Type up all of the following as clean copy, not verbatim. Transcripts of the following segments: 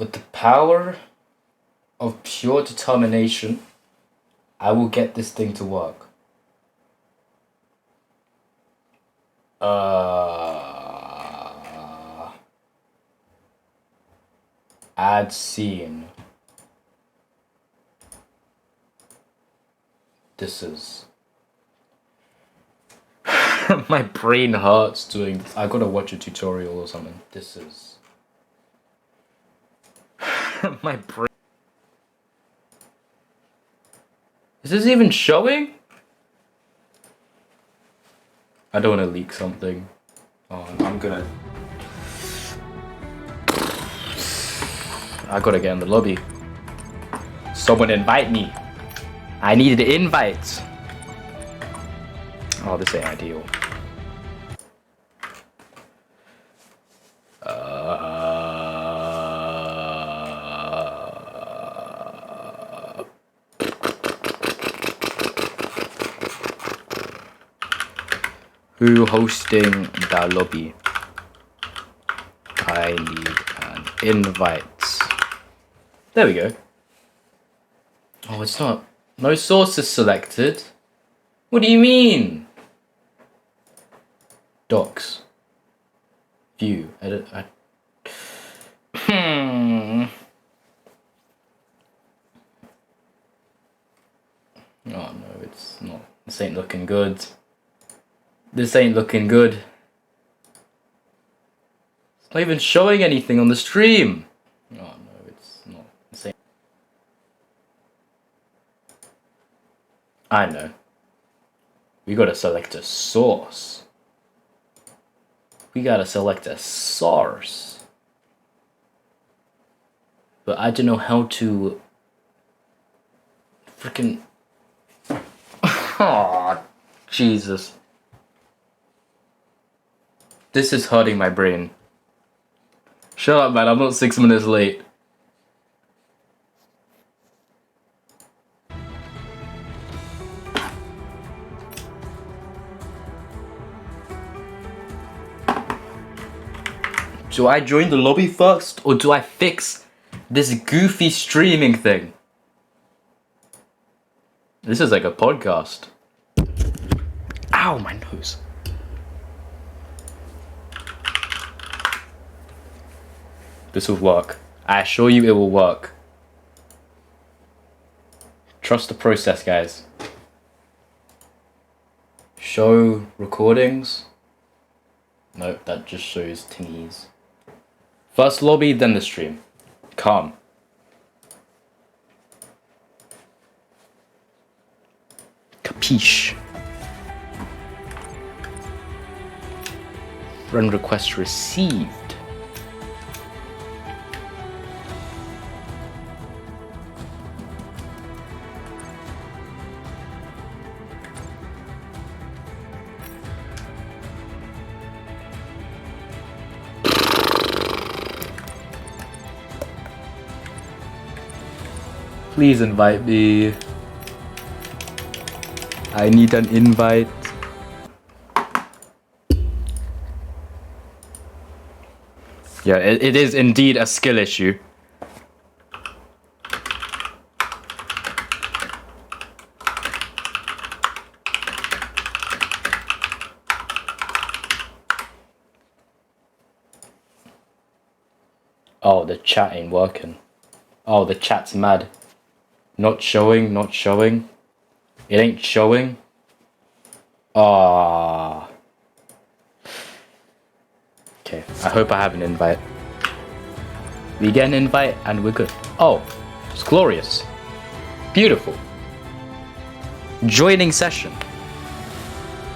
With the power of pure determination, I will get this thing to work. Add scene. This is... My brain hurts doing this. I gotta watch a tutorial or something. This is... My brain... Is this even showing? I don't want to leak something. Oh, I'm gonna... I gotta get in the lobby. Someone invite me. I needed an invite. Oh, this ain't ideal. Who hosting the lobby? I need an invite. There we go. Oh, it's not. No sources selected. What do you mean? Docs. View. Edit. Oh no, it's not. This ain't looking good. This ain't looking good. It's not even showing anything on the stream. Oh no, it's not. This ain't. I know. We gotta select a source. We gotta select a source. But I don't know how to freaking... Oh, Jesus. This is hurting my brain. Shut up, man. I'm not 6 minutes late. Do I join the lobby first, or do I fix this goofy streaming thing? This is like a podcast. Ow, my nose. This will work. I assure you it will work. Trust the process, guys. Show recordings. Nope, that just shows tingies. First lobby, then the stream. Calm. Capiche. Friend request received. Please invite me. I need an invite. Yeah, it is indeed a skill issue. Oh, the chat ain't working. Oh, the chat's mad. Not showing, not showing. It ain't showing. Ah. Okay, I hope I have an invite. We get an invite and we're good. Oh, it's glorious. Beautiful. Joining session.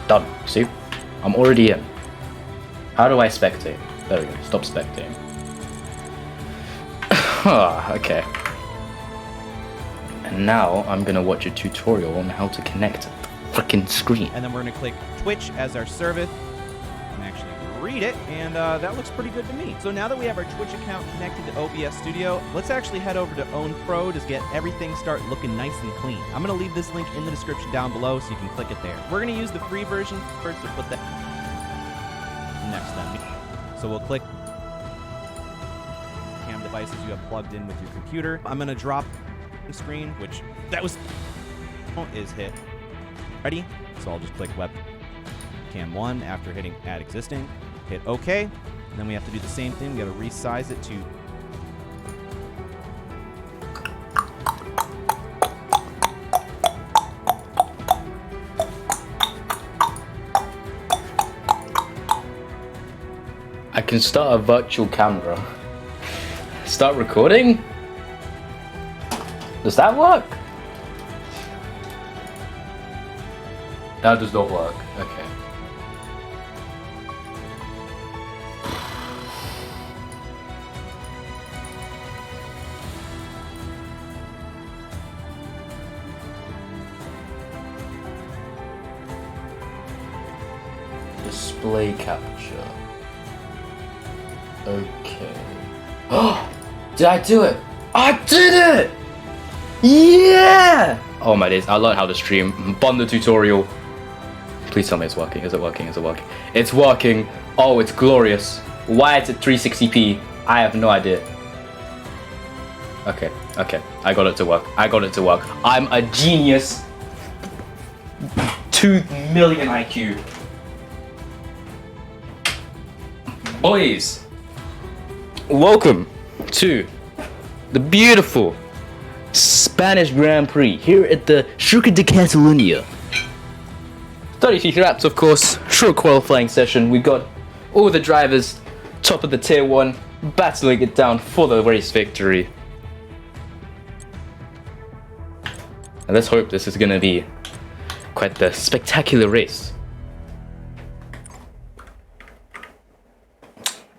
Done. See? I'm already in. How do I spectate? There we go. Stop spectating. Okay. And now I'm gonna watch a tutorial on how to connect the frickin' screen. And then we're gonna click Twitch as our service and actually read it, and that looks pretty good to me. So now that we have our Twitch account connected to OBS Studio, let's actually head over to Own Pro to get everything start looking nice and clean. I'm gonna leave this link in the description down below so you can click it there. We're gonna use the free version first to put that next then. So we'll click cam devices you have plugged in with your computer. I'm going to drop the screen, which that was is hit. Ready? So I'll just click webcam 1 after hitting add existing. Hit OK. And then we have to do the same thing. We got to resize it to I can start a virtual camera. Start recording? Does that work? That does not work. Okay. Display capture. Okay. Oh! Did I do it? I did it! Yeah! Oh my days, I learned how to stream. On the tutorial. Please tell me it's working. Is it working? Is it working? It's working. Oh, it's glorious. Why it's at 360p? I have no idea. Okay, okay. I got it to work. I got it to work. I'm a genius. 2 million IQ. Boys, welcome to the beautiful Spanish Grand Prix here at the Circuit de Catalunya. 33 laps, of course, short qualifying session. We got all the drivers, top of the tier 1, battling it down for the race victory. And let's hope this is going to be quite the spectacular race.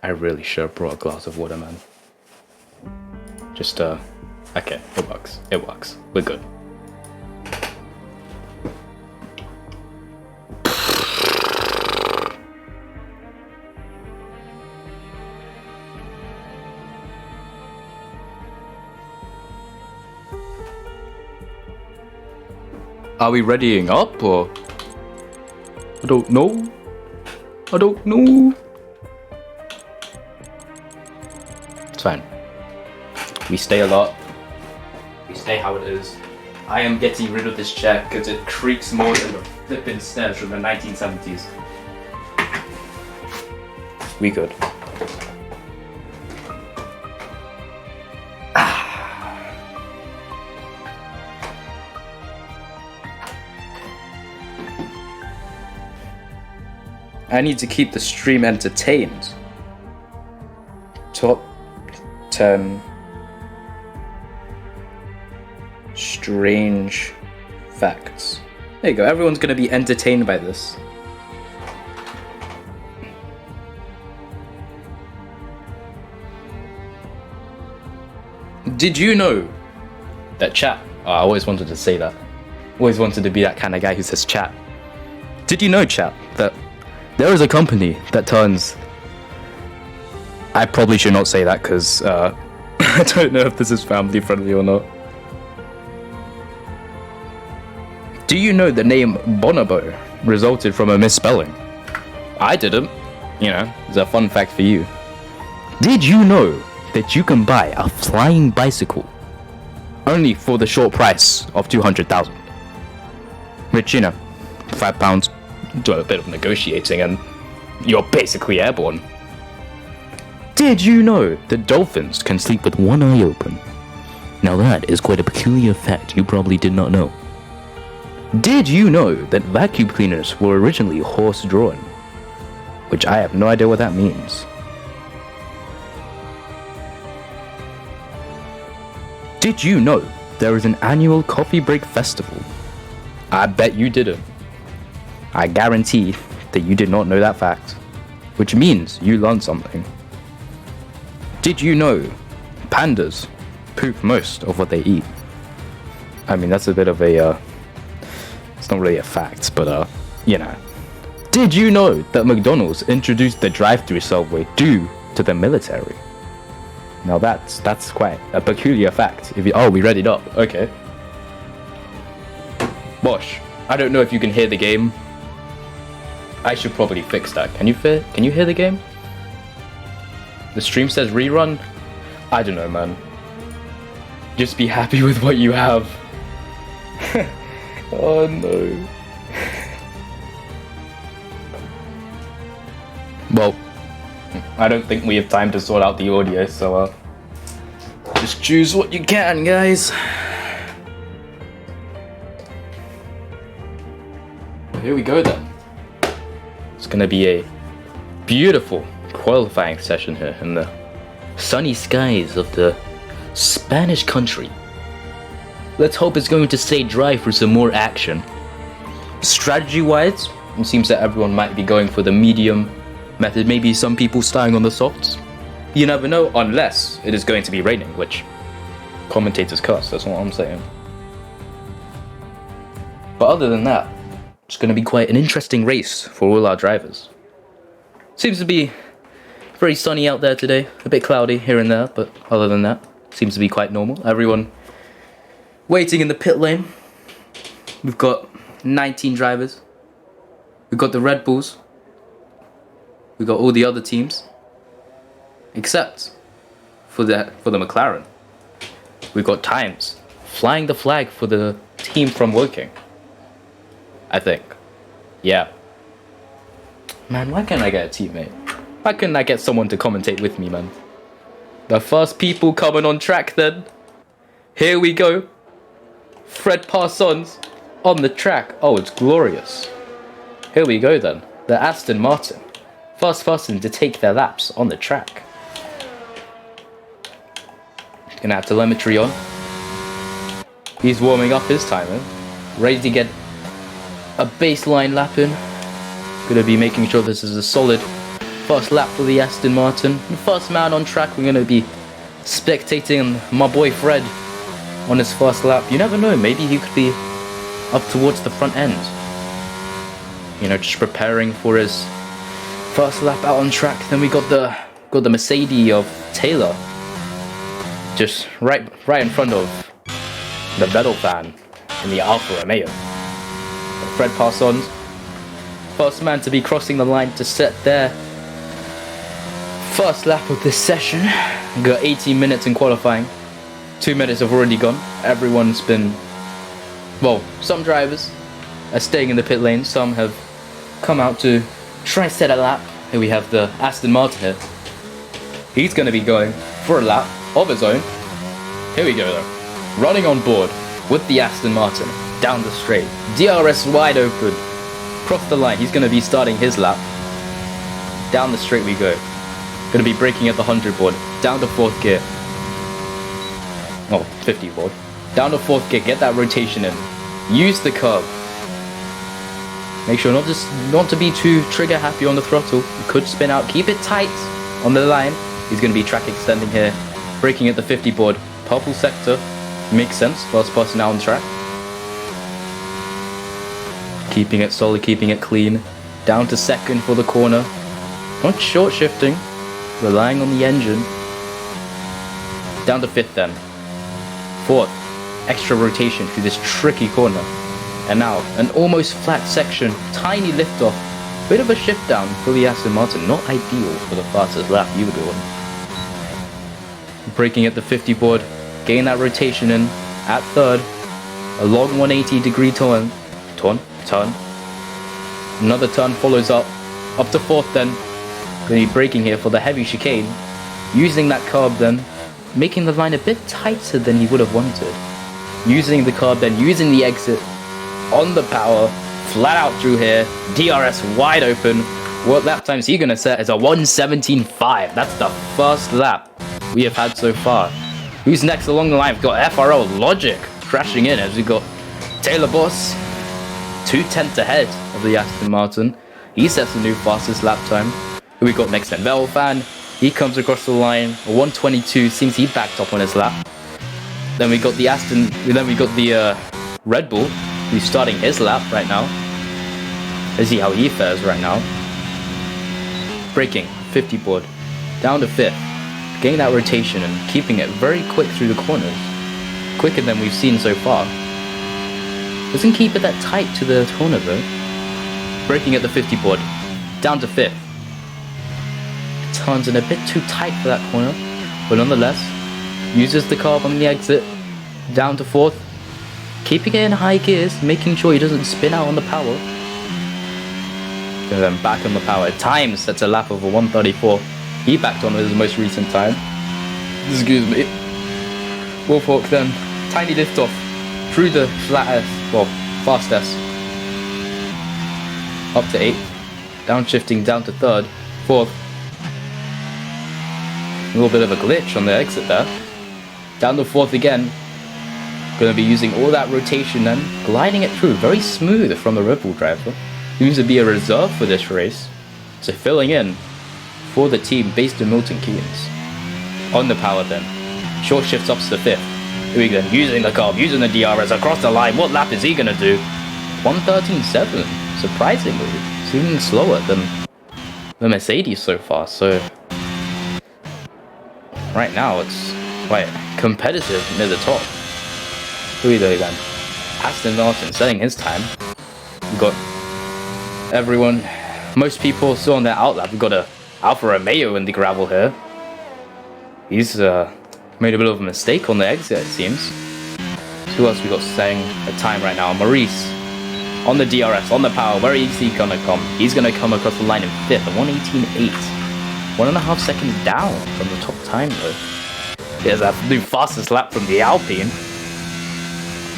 I really should have brought a glass of water, man. Just, okay, it works. It works. We're good. Are we readying up, or? I don't know. I don't know. It's fine. We stay a lot. We stay how it is. I am getting rid of this chair because it creaks more than the flippin' stairs from the 1970s. We good. I need to keep the stream entertained. Top 10 strange facts. There you go, everyone's gonna be entertained by this. Did you know that chat? Oh, I always wanted to say that. Always wanted to be that kind of guy who says chat. Did you know, chat, that there is a company that turns... I probably should not say that because I don't know if this is family friendly or not. Do you know the name Bonobo resulted from a misspelling? I didn't. You know, it's a fun fact for you. Did you know that you can buy a flying bicycle only for the short price of 200,000? Which, you know, £5, do a bit of negotiating and you're basically airborne. Did you know that dolphins can sleep with one eye open? Now that is quite a peculiar fact you probably did not know. Did you know that vacuum cleaners were originally horse-drawn? Which I have no idea what that means. Did you know there is an annual coffee break festival? I bet you didn't. I guarantee that you did not know that fact, which means you learned something. Did you know pandas poop most of what they eat? I mean, that's a bit of a, it's not really a fact, but you know. Did you know that McDonald's introduced the drive-thru subway due to the military? Now that's quite a peculiar fact. If you, oh, we read it up. Okay. Bosh, I don't know if you can hear the game. I should probably fix that. Can you hear the game? The stream says rerun. I don't know, man. Just be happy with what you have. Oh no. Well, I don't think we have time to sort out the audio, so just choose what you can, guys. Here we go then. It's gonna be a beautiful qualifying session here in the sunny skies of the Spanish country. Let's hope it's going to stay dry for some more action. Strategy-wise, it seems that everyone might be going for the medium method, maybe some people starting on the softs. You never know, unless it is going to be raining, which commentators cuss, that's what I'm saying. But other than that, it's going to be quite an interesting race for all our drivers. Seems to be very sunny out there today, a bit cloudy here and there, but other than that, seems to be quite normal. Everyone waiting in the pit lane. We've got 19 drivers. We've got the Red Bulls. We've got all the other teams, except for the McLaren. We've got Times flying the flag for the team from Woking, I think. Yeah. Man, why can't I get a teammate? Why couldn't I get someone to commentate with me, man? The first people coming on track then. Here we go. Fred Parsons on the track. Oh, it's glorious. Here we go then. The Aston Martin. First person to take their laps on the track. Gonna have telemetry on. He's warming up his timer. Ready to get a baseline lap in. Gonna be making sure this is a solid first lap for the Aston Martin. First man on track, we're gonna be spectating my boy Fred on his first lap. You never know, maybe he could be up towards the front end. You know, just preparing for his first lap out on track. Then we got the Mercedes of Taylor, just right in front of the Vettel fan in the Alfa Romeo. Fred Parsons, first man to be crossing the line to set their first lap of this session. We got 18 minutes in qualifying. 2 minutes have already gone. Everyone's been, well, some drivers are staying in the pit lane. Some have come out to try and set a lap. Here we have the Aston Martin here. He's going to be going for a lap of his own. Here we go though. Running on board with the Aston Martin down the straight. DRS wide open. Cross the line. He's going to be starting his lap. Down the straight we go. Going to be braking at the 100 board. Down to 4th gear. Oh, 50 board. Down to 4th gear. Get that rotation in. Use the curb. Make sure not to be too trigger happy on the throttle. You could spin out. Keep it tight on the line. He's going to be track extending here. Braking at the 50 board. Purple sector. Makes sense. First person out on track. Keeping it solid. Keeping it clean. Down to 2nd for the corner. Not short shifting. Relying on the engine. Down to 5th then. 4th. Extra rotation through this tricky corner. And now, an almost flat section, tiny lift off, bit of a shift down for the Aston Martin, not ideal for the fastest lap you would want. Braking at the 50 board, gain that rotation in, at 3rd, a long 180 degree turn, another turn follows up to 4th then, going to be braking here for the heavy chicane, using that curb then, making the line a bit tighter than he would have wanted, using the curb then, using the exit, on the power, flat out through here, DRS wide open. What lap times he gonna set is a 1:17.5. That's the first lap we have had so far. Who's next along the line? We've got FRL Logic crashing in as we got Taylor Boss 2/10 ahead of the Aston Martin. He sets the new fastest lap time. Who we got next then? Vettel fan. He comes across the line, a 1:22. Seems he backed up on his lap. Then we got the Red Bull, who's starting his lap right now. Let's see how he fares right now. Braking, 50 board, down to 5th. Getting that rotation and keeping it very quick through the corners. Quicker than we've seen so far. Doesn't keep it that tight to the corner though. Braking at the 50 board, down to 5th. Turns in a bit too tight for that corner, but nonetheless, Uses the carb on the exit. Down to 4th. Keeping it in high gears, making sure he doesn't spin out on the power. And then back on the power. Time sets a lap of a 1:34. He backed on with his most recent time. Excuse me. Wolfhawk then. Tiny lift off. Through the flat S. Well, fast S. Up to 8th. Downshifting down to 3rd. 4th. A little bit of a glitch on the exit there. Down to 4th again. Going to be using all that rotation then. Gliding it through. Very smooth from the Red Bull driver. Seems to be a reserve for this race. So filling in for the team based in Milton Keynes. On the power then. Short shifts up to the 5th. Here we go. Using the carb. Using the DRS across the line. What lap is he going to do? 1:13.7. Surprisingly. Seeming slower than the Mercedes so far. So right now it's quite competitive near the top. Here we go then. Aston Martin setting his time. We've got everyone, most people still on their outlap. We've got a Alfa Romeo in the gravel here. He's made a bit of a mistake on the exit, it seems. Who else we got setting a time right now? Maurice on the DRS, on the power. Where is he gonna come? He's gonna come across the line in 5th, 1:18.8. 1.5 seconds down from the top time though. Here's that new fastest lap from the Alpine.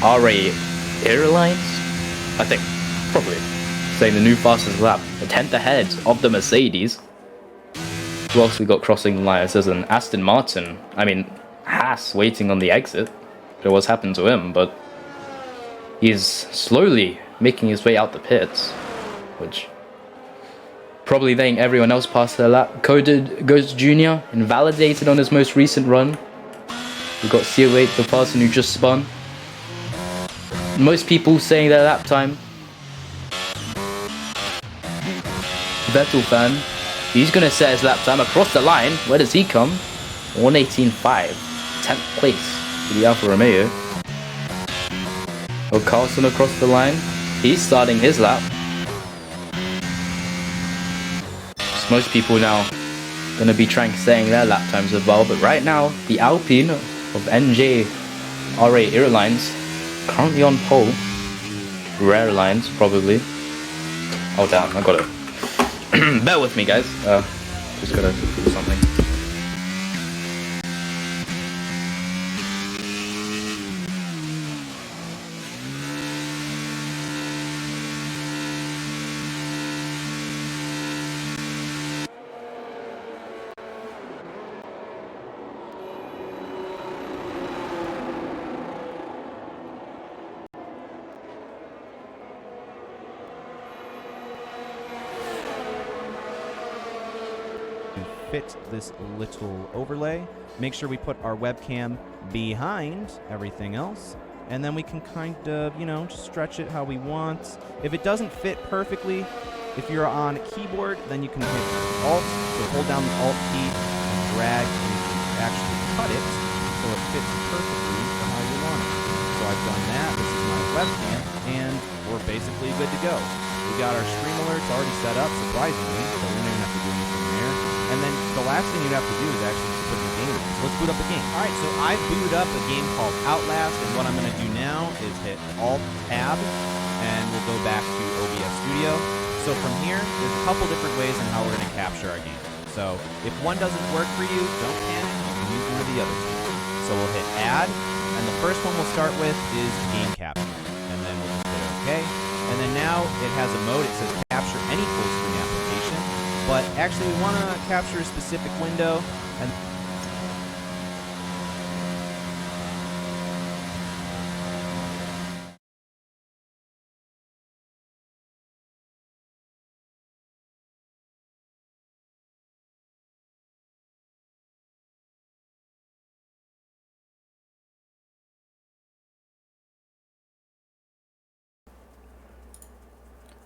HRL Airlines, I think, probably saying the new fastest lap, a 10th ahead of the Mercedes. Who else we got crossing the line? It says an Aston Martin. I mean, Haas waiting on the exit. Don't know what's happened to him, but he's slowly making his way out the pits, which probably letting everyone else pass their lap. Coded Ghost Jr. invalidated on his most recent run. We've got CO8, the person who just spun. Most people saying their lap time. Vettel fan, he's gonna set his lap time across the line. Where does he come? 1:18.5, 10th place for the Alfa Romeo. Oh, Carlson across the line. He's starting his lap. So most people now gonna be trying setting their lap times as well. But right now, the Alpine of NJRA Airlines currently on pole. Rare lines, probably. Oh damn, I got it. Bear with me, guys. Just gotta do something. Fit this little overlay. Make sure we put our webcam behind everything else, and then we can kind of, just stretch it how we want. If it doesn't fit perfectly, if you're on a keyboard, then you can hit Alt, so hold down the Alt key and drag, and you can actually cut it so it fits perfectly for how you want it. So I've done that. This is my webcam, and we're basically good to go. We got our stream alerts already set up, surprisingly, so we don't even have to do anything there. And then the last thing you'd have to do is actually put your game in. So let's boot up the game. All right, so I've booted up a game called Outlast, and what I'm going to do now is hit Alt-Tab, and we'll go back to OBS Studio. So from here, there's a couple different ways on how we're going to capture our game. So if one doesn't work for you, don't panic. You can use one of the other two. So we'll hit Add, and the first one we'll start with is Game Capture. And then we'll just hit OK. And then now it has a mode. It says Capture any full screen application. But actually, we want to capture a specific window, and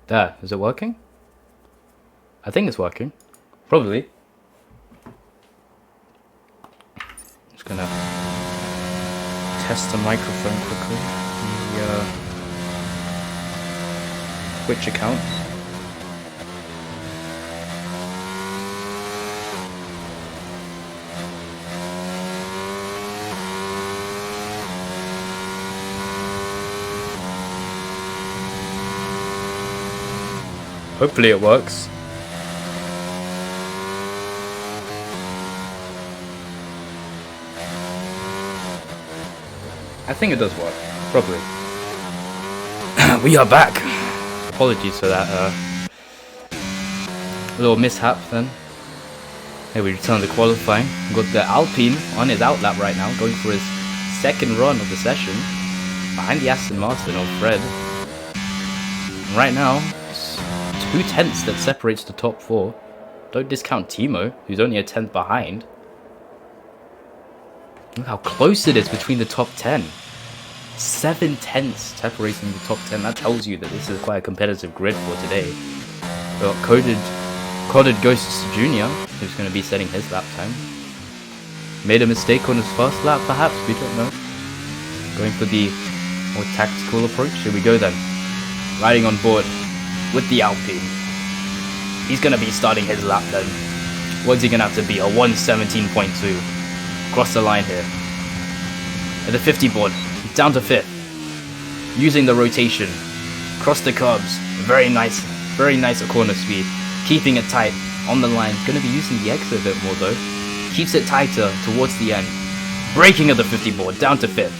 There, is it working? I think it's working. Probably. Just gonna test the microphone quickly. The Twitch account. Hopefully it works. I think it does work. Probably. We are back. Apologies for that little mishap then. Here we return to qualifying. We've got the Alpine on his outlap right now, going for his second run of the session. Behind the Aston Martin of Fred. And right now, it's 2 tenths that separates the top 4. Don't discount Timo, who's only a 10th behind. Look how close it is between the top 10. 7 tenths separating the top 10. That tells you that this is quite a competitive grid for today. We've got Coded Ghosts Jr., who's going to be setting his lap time. Made a mistake on his first lap, perhaps, we don't know. Going for the more tactical approach. Here we go then. Riding on board with the Alpine. He's going to be starting his lap then. What's he going to have to be? A 117.2. Cross the line here. At the 50 board, he's down to 5th. Using the rotation. Cross the curbs. Very nice at corner speed. Keeping it tight on the line. Going to be using the exit a bit more though. Keeps it tighter towards the end. Braking at the 50 board, down to 5th.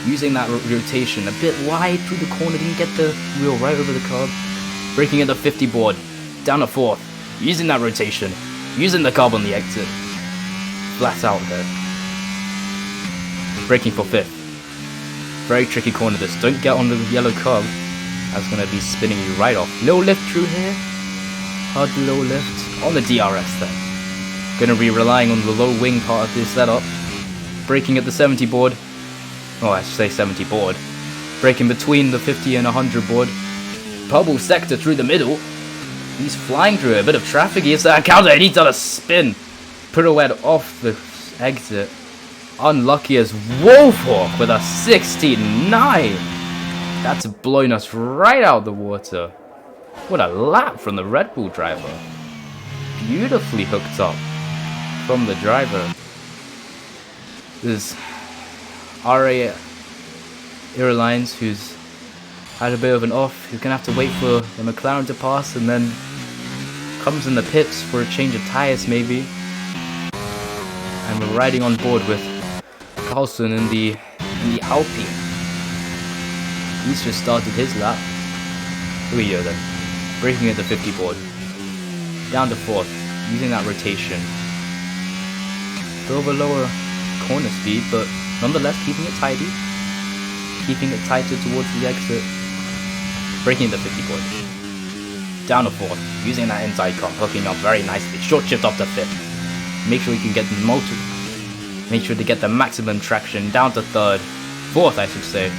Using that rotation a bit wide through the corner, didn't get the wheel right over the curb. Braking at the 50 board, down to 4th. Using that rotation. Using the curb on the exit. Flat out there. Braking for 5th. Very tricky corner this. Don't get on the yellow curb. That's going to be spinning you right off. Little lift through here. Hard low lift on the DRS then. Going to be relying on the low wing part of this setup. Braking at the 70 board. Oh, I should say 70 board. Braking between the 50 and 100 board. Bubble sector through the middle. He's flying through a bit of traffic. He has to counter and he's done a spin. Pirouette off the exit. Unlucky as Wolfhawk with a 69. That's blown us right out the water. What a lap from the Red Bull driver. Beautifully hooked up from the driver. There's RA Airlines, who's had a bit of an off. He's going to have to wait for the McLaren to pass and then comes in the pits for a change of tyres maybe. And we're riding on board with Carlson in the Alpine. He's just started his lap. Here we go then. Braking at the 50 board. Down to 4th. Using that rotation. Bit of a lower corner speed, but nonetheless keeping it tidy. Keeping it tighter towards the exit. Braking at the 50 board. Down to 4th. Using that inside car. Hooking up very nicely. Short shift off the 5th. Make sure you can get multiple. Make sure to get the maximum traction. Down to 3rd. 4th, I should say.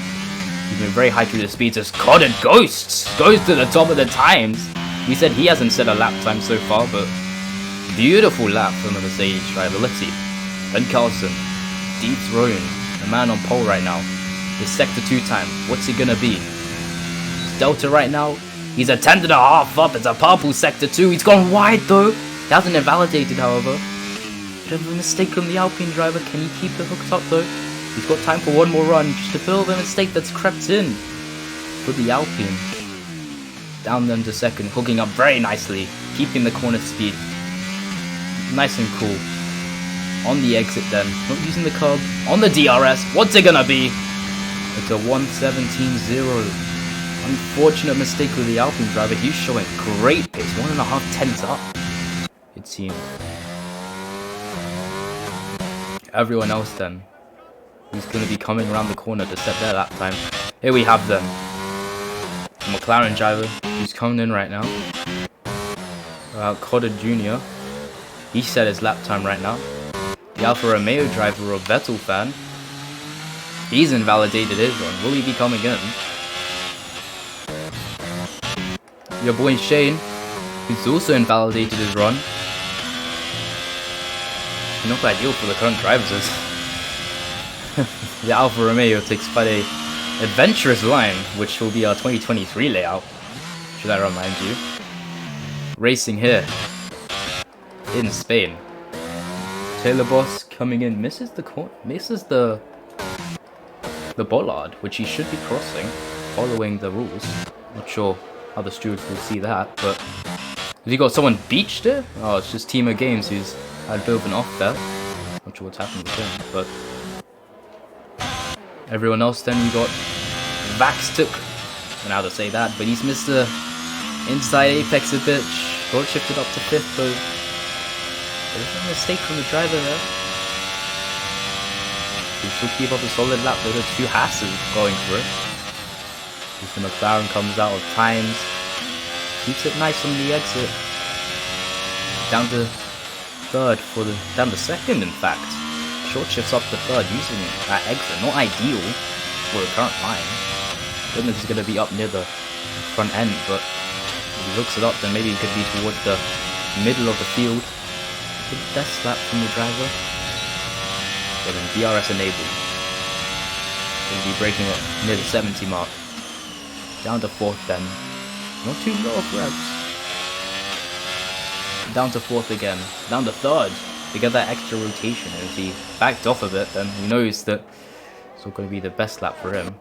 He's been very high through the speeds as Coded Ghosts goes to the top of the times. We said he hasn't set a lap time so far, but beautiful lap from the Mercedes driver. Let's see. Ben Carlson, deep throne, the man on pole right now. His sector 2 time, what's it gonna be? His Delta right now, he's a 10.5 up. It's a purple sector 2. He's gone wide though. He hasn't invalidated, however. Bit of a mistake from the Alpine driver. Can he keep it hooked up though? He's got time for one more run. Just a bit of a mistake that's crept in for the Alpine. Down them to 2nd, hooking up very nicely, keeping the corner speed nice and cool. On the exit then, not using the curb, on the DRS, what's it gonna be? It's a 117.0. Unfortunate mistake with the Alpine driver. He's showing great pace, 1.5 tenths up, it seems. Everyone else then, who's going to be coming around the corner to set their lap time. Here we have them. The McLaren driver, who's coming in right now. Cotter Jr. He set his lap time right now. The Alfa Romeo driver, a Vettel fan. He's invalidated his run. Will he be coming in? Your boy Shane, who's also invalidated his run. Not ideal for the current drivers is. The Alfa Romeo takes quite a adventurous line, which will be our 2023 layout, should I remind you. Racing here in Spain. Taylor Boss coming in, misses the bollard, which he should be crossing, following the rules. Not sure how the stewards will see that. But have you got someone beached it? Oh, it's just Timo Games who's had a bit of an off there. Not sure what's happened with him, but everyone else then you got Vaxtuk. I don't know how to say that, but he's missed the inside apex a bit. Got shifted up to 5th though. There's a mistake from the driver there. He should keep up a solid lap with the 2 Hasses going for it. The McLaren comes out of times. Keeps it nice on the exit. Down to 3rd for the... down to 2nd in fact. Short shifts up to 3rd using that exit. Not ideal for the current line. Goodness is going to be up near the front end, but if he hooks it up then maybe it could be towards the middle of the field. Good best lap from the driver. But then DRS enabled. Going to be breaking up near the 70 mark. Down to 4th then. Not too low of revs. Down to 4th again. Down to 3rd. To get that extra rotation. And if he backed off a bit, then he knows that it's not going to be the best lap for him.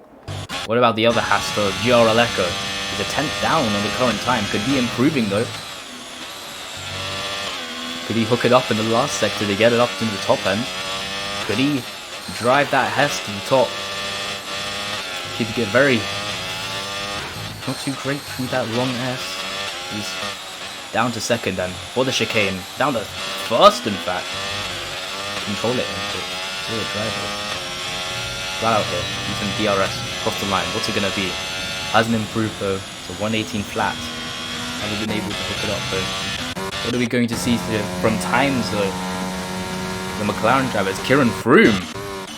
What about the other Hastor, HRL Echo? He's a 10th down on the current time. Could be improving though. Could he hook it up in the last sector to get it up to the top end? Could he drive that Hess to the top? Could he get very... not too great through that long S. He's down to 2nd then for the chicane. Down to 1st in fact. Control it into the driver. Flat out here, using DRS across the line. What's it gonna be? Hasn't improved though to 118 flat. Haven't been able to hook it up though. What are we going to see here from times though? The McLaren driver is Kieran Froome,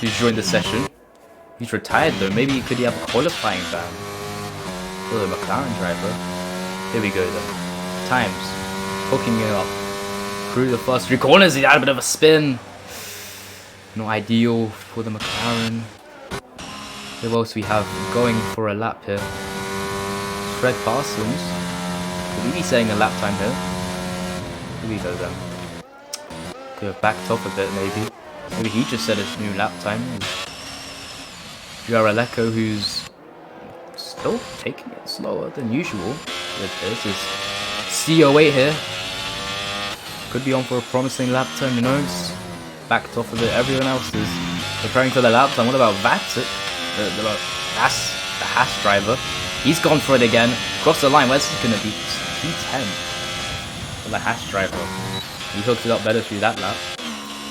who's joined the session. He's retired though. Maybe could he have a qualifying ban? For the McLaren driver. Here we go then. Times. Hooking it up. Through the first 3 corners, he had a bit of a spin. Not ideal for the McLaren. Who else we have going for a lap here? Fred Parsons. Could he be saying a lap time here? Here we go then. Could have backed off a bit maybe. Maybe he just set his new lap time. HRL Echo, who's still taking it slower than usual. This is CO8 here. Could be on for a promising lap time, who knows? Backed off of it. Everyone else is preparing for the lap time. What about Vaxit? The Haas driver. He's gone for it again. Across the line. Where's this going to be? P10 for the Haas driver. He hooked it up better through that lap.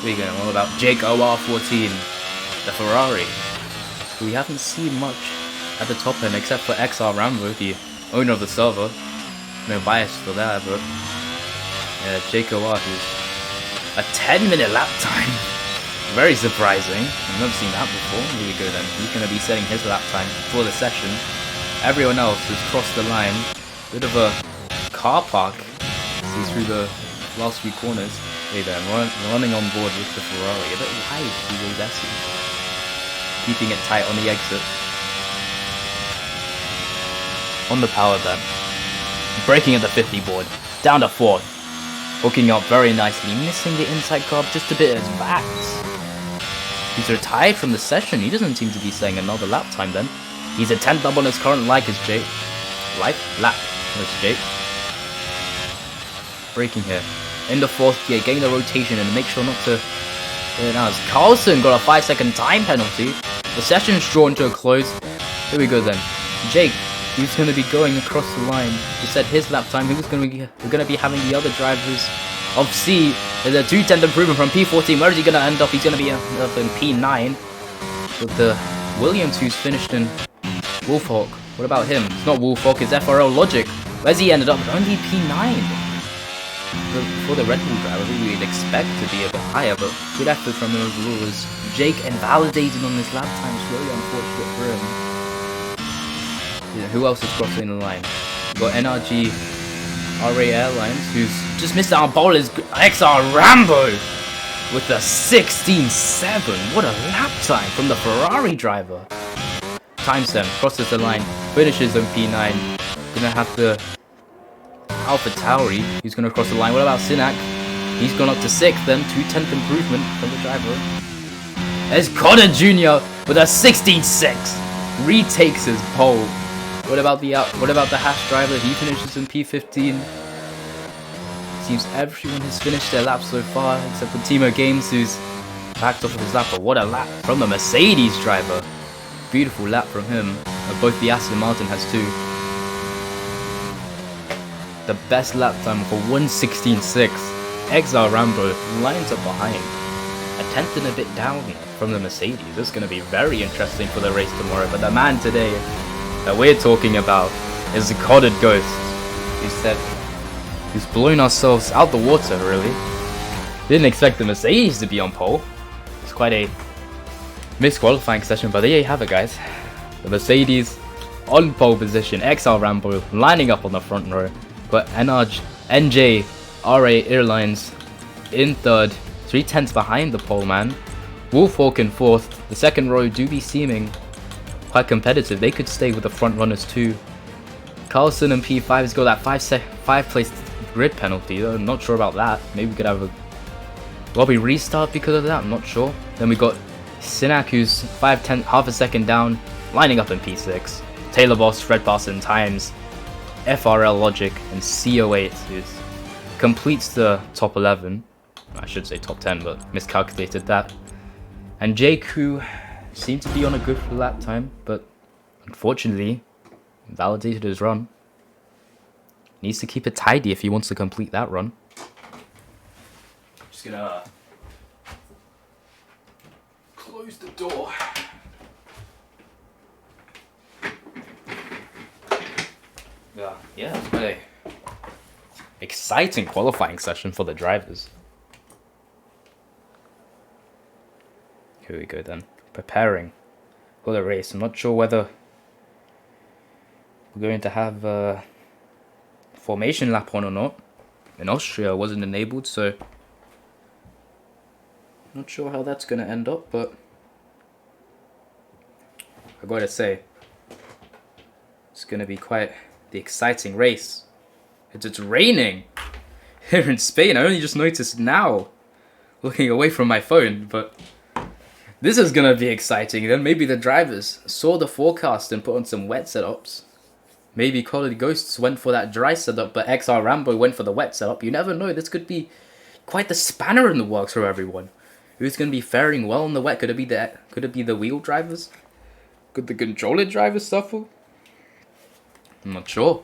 Here we go. What about Jake OR14? The Ferrari. We haven't seen much at the top end except for XR Rambo, the owner of the server. No bias for that, but yeah, Jake OR, who's a 10-minute lap time. Very surprising. I've never seen that before. Here we go then. He's going to be setting his lap time for the session. Everyone else has crossed the line. Bit of a car park. See through the last few corners. Hey then, running on board with the Ferrari. A bit wide through those S's. Keeping it tight on the exit. On the power then. Braking at the 50 board. Down to 4th. Hooking up very nicely. Missing the inside curb just a bit as Vax. He's retired from the session. He doesn't seem to be saying another lap time then. He's a 10th up on his current like as Jake. Lap. That's Jake. Braking here. In the 4th gear. Getting the rotation and make sure not to... Now as Carlson got a 5-second time penalty. The session's drawn to a close. Here we go then. Jake. He's going to be going across the line to set his lap time. We're going to be having the other drivers of C. There's a 2/10 improvement from P14. Where is he going to end up? He's going to be up in P9. With the Williams, who's finished in Wolfhawk. What about him? It's not Wolfhawk, it's FRL Logic. Where's he ended up? Only P9. For the Red Bull driver, who we'd expect to be a bit higher, but good effort from him overall as Jake invalidated on his lap time. It's really unfortunate for him. Yeah, who else is crossing the line? We've got NRG RA Airlines, who's just missed out on pole, is XR Rambo with the 16.7. What a lap time from the Ferrari driver. Timestamp crosses the line, finishes on P9. Gonna have the Alpha Tauri, who's gonna cross the line. What about Sinak? He's gone up to 6th, then 2/10 improvement from the driver. There's Connor Jr. with a 16.6. Retakes his pole. What about the Haas driver? He finishes in P15. Seems everyone has finished their lap so far, except for Timo Games, who's backed off of his lap. But what a lap from the Mercedes driver! Beautiful lap from him. Both the Aston Martin has too. The best lap time for 1:16.6. XR Rambo lines up behind. A tenth and a bit down from the Mercedes. This is going to be very interesting for the race tomorrow. But the man today that we're talking about is the Coded Ghost. He said he's blown ourselves out the water, really. Didn't expect the Mercedes to be on pole. It's quite a mixed qualifying session, but there you have it, guys. The Mercedes on pole position. XR Rambo lining up on the front row. But NJ RA Airlines in third. 3/10 behind the pole man. Wolfhawk in fourth. The second row do be seeming quite competitive. They could stay with the front runners too. Carlson and P5's got that 5 place grid penalty. I'm not sure about that. Maybe we could have a lobby restart because of that. I'm not sure. Then we got Sinak, who's half a second down, lining up in P6. Taylor Boss, Fred Parson times FRL Logic, and CO8 who completes the top 11. I should say top 10, but miscalculated that. And Jake, who seemed to be on a good lap time, but unfortunately validated his run. Needs to keep it tidy if he wants to complete that run. Just gonna close the door. Yeah, it's quite a exciting qualifying session for the drivers. Here we go then, preparing for the race. I'm not sure whether we're going to have a formation lap on or not. In Austria, it wasn't enabled, so not sure how that's going to end up, but I gotta say, it's going to be quite the exciting race. It's raining here in Spain. I only just noticed now, looking away from my phone, but this is going to be exciting. Then maybe the drivers saw the forecast and put on some wet setups. Maybe Colored Ghosts went for that dry setup, but XR Rambo went for the wet setup. You never know. This could be quite the spanner in the works for everyone. Who's going to be faring well in the wet? Could it be the wheel drivers? Could the controller drivers suffer? I'm not sure.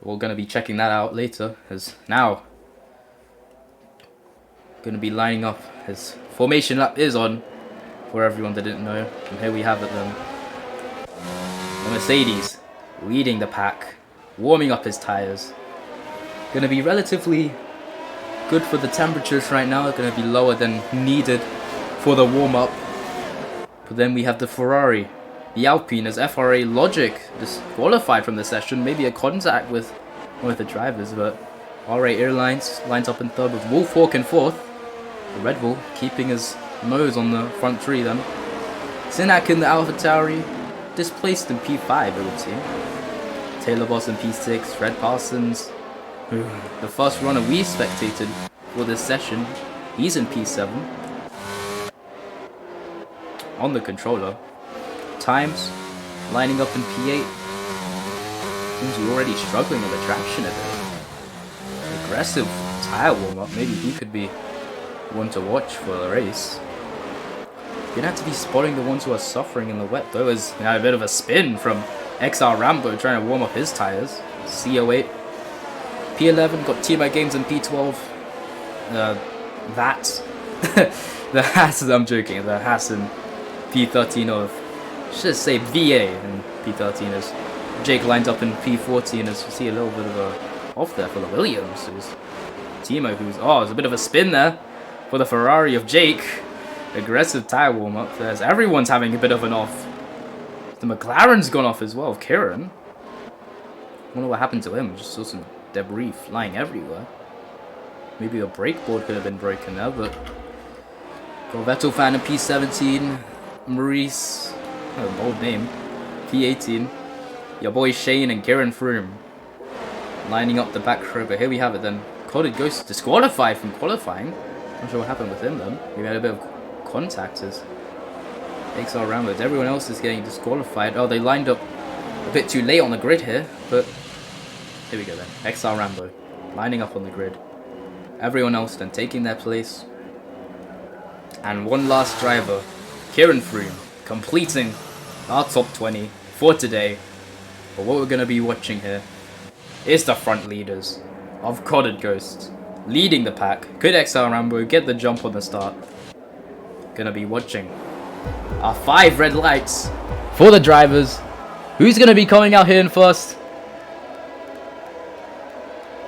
We're going to be checking that out later, as now going to be lining up as formation lap is on for everyone that didn't know. And here we have it then. The Mercedes leading the pack, warming up his tires. Going to be relatively good for the temperatures right now. Going to be lower than needed for the warm-up. But then we have the Ferrari, the Alpine, as FRA Logic disqualified from the session. Maybe a contact with one of the drivers, but RA Airlines lines up in third with Wolfhawk in fourth. The Red Bull keeping his nose on the front three then. Sinak in the AlphaTauri displaced in P5, it would seem. Taylor Boss in P6, Fred Parsons, the first runner we spectated for this session, he's in P7. On the controller. Times lining up in P8. Seems we're already struggling with the traction a bit. Aggressive tire warm-up, maybe he could be one to watch for the race. You're gonna have to be spotting the ones who are suffering in the wet though, as we had a bit of a spin from XR Rambo trying to warm up his tires. CO8. P11 got T-Bike Games in P12. The Haas, I'm joking, the Haas in P13 of, should say VA in P13 as Jake lines up in P14 as you see a little bit of a off there for the Williams. Who's Timo, there's a bit of a spin there for the Ferrari of Jake. Aggressive tire warm up there as everyone's having a bit of an off. The McLaren's gone off as well, Kieran. Wonder what happened to him. Just saw some debris flying everywhere. Maybe a brake board could have been broken there, but got Vettel fan in P17. Maurice, bold name, P18. Your boy Shane and Kieran Froome lining up the back row, but here we have it then. Coded Ghost disqualified from qualifying. Not sure what happened with him then. We had a bit of contact as XR Rambo. Everyone else is getting disqualified. Oh, they lined up A bit too late on the grid here, but here we go then. XR Rambo lining up on the grid. Everyone else then taking their place. And one last driver, Kieran Froome, completing our top 20 for today. But what we're going to be watching here is the front leaders of Coded Ghosts leading the pack. Could XR Rambo get the jump on the start? Gonna be watching our 5 red lights for the drivers. Who's gonna be coming out here in first?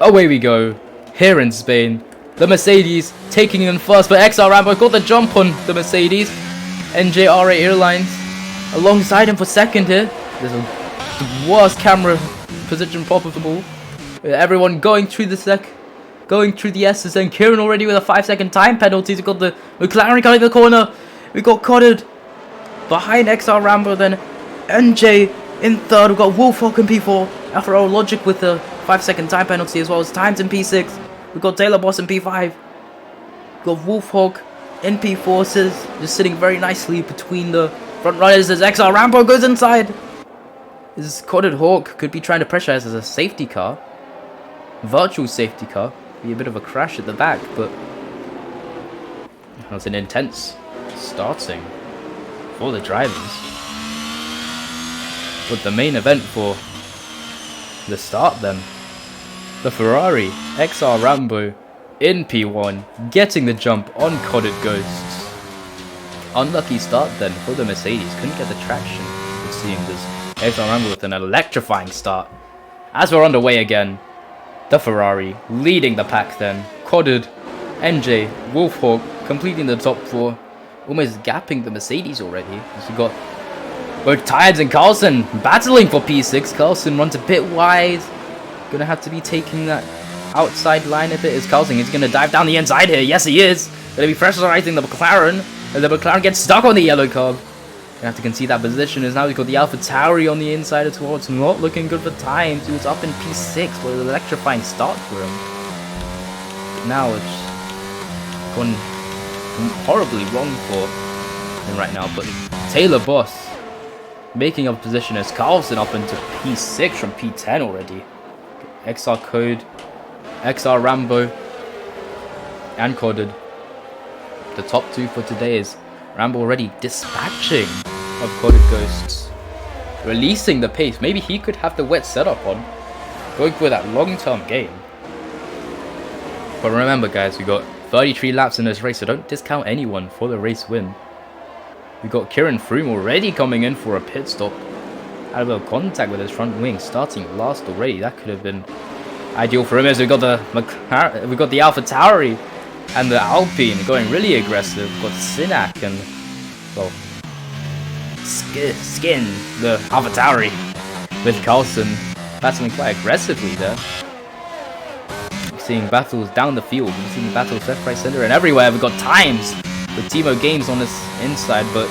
Away we go. Here in Spain, the Mercedes taking in first, but XR Rambo got the jump on the Mercedes. NJRA Airlines alongside him for second here. There's the worst camera position possible. Everyone going through the S's, and Kieran already with a 5-second time penalty. We've got the McLaren cutting the corner. We got Cotted behind XR Rambo, then NJ in third. We've got Wolfhawk in P4. HRL Logic with a 5-second time penalty, as well as Times in P6. We've got Taylor Boss in P5. We've got Wolfhawk in P4, just sitting very nicely between the front runners as XR Rambo goes inside. This Cotted Hawk could be trying to pressurize as a safety car. Virtual safety car. Be a bit of a crash at the back, but that's an intense starting for the drivers. But the main event for the start then, the Ferrari XR Rambo in P1 getting the jump on Coded Ghosts. Unlucky start then for the Mercedes, couldn't get the traction it seemed, as XR Rambo with an electrifying start. As we're underway again, the Ferrari leading the pack then. Coded, NJ, Wolfhawk completing the top 4. Almost gapping the Mercedes already. As we got both Tides and Carlson battling for P6. Carlson runs a bit wide. Gonna have to be taking that outside line a bit. Is Carlson, he's gonna dive down the inside here. Yes, he is. Gonna be pressurizing the McLaren. And the McLaren gets stuck on the yellow curb. You have to concede that position, as now we've got the Alpha Tauri on the inside as well. It's not looking good for Times. He was up in P6 with an electrifying start for him. Now it's gone horribly wrong for him right now. But Taylor Boss making up position as Carlson up into P6 from P10 already. XR Code, XR Rambo, and Coded. The top 2 for today is Rambo already dispatching of Coded Ghosts, releasing the pace. Maybe he could have the wet setup on, going for that long-term game. But remember guys, we got 33 laps in this race, so don't discount anyone for the race win. We got Kieran Froome already coming in for a pit stop. Had a little contact with his front wing, starting last already. That could have been ideal for him, as we got the Alpha Tauri and the Alpine going really aggressive. We've got Sinak and, well, Skin, the Alpha Tauri, with Carlson battling quite aggressively there. We're seeing battles down the field. We're seeing battles left, right, center, and everywhere. We've got Times with Timo Games on this inside, but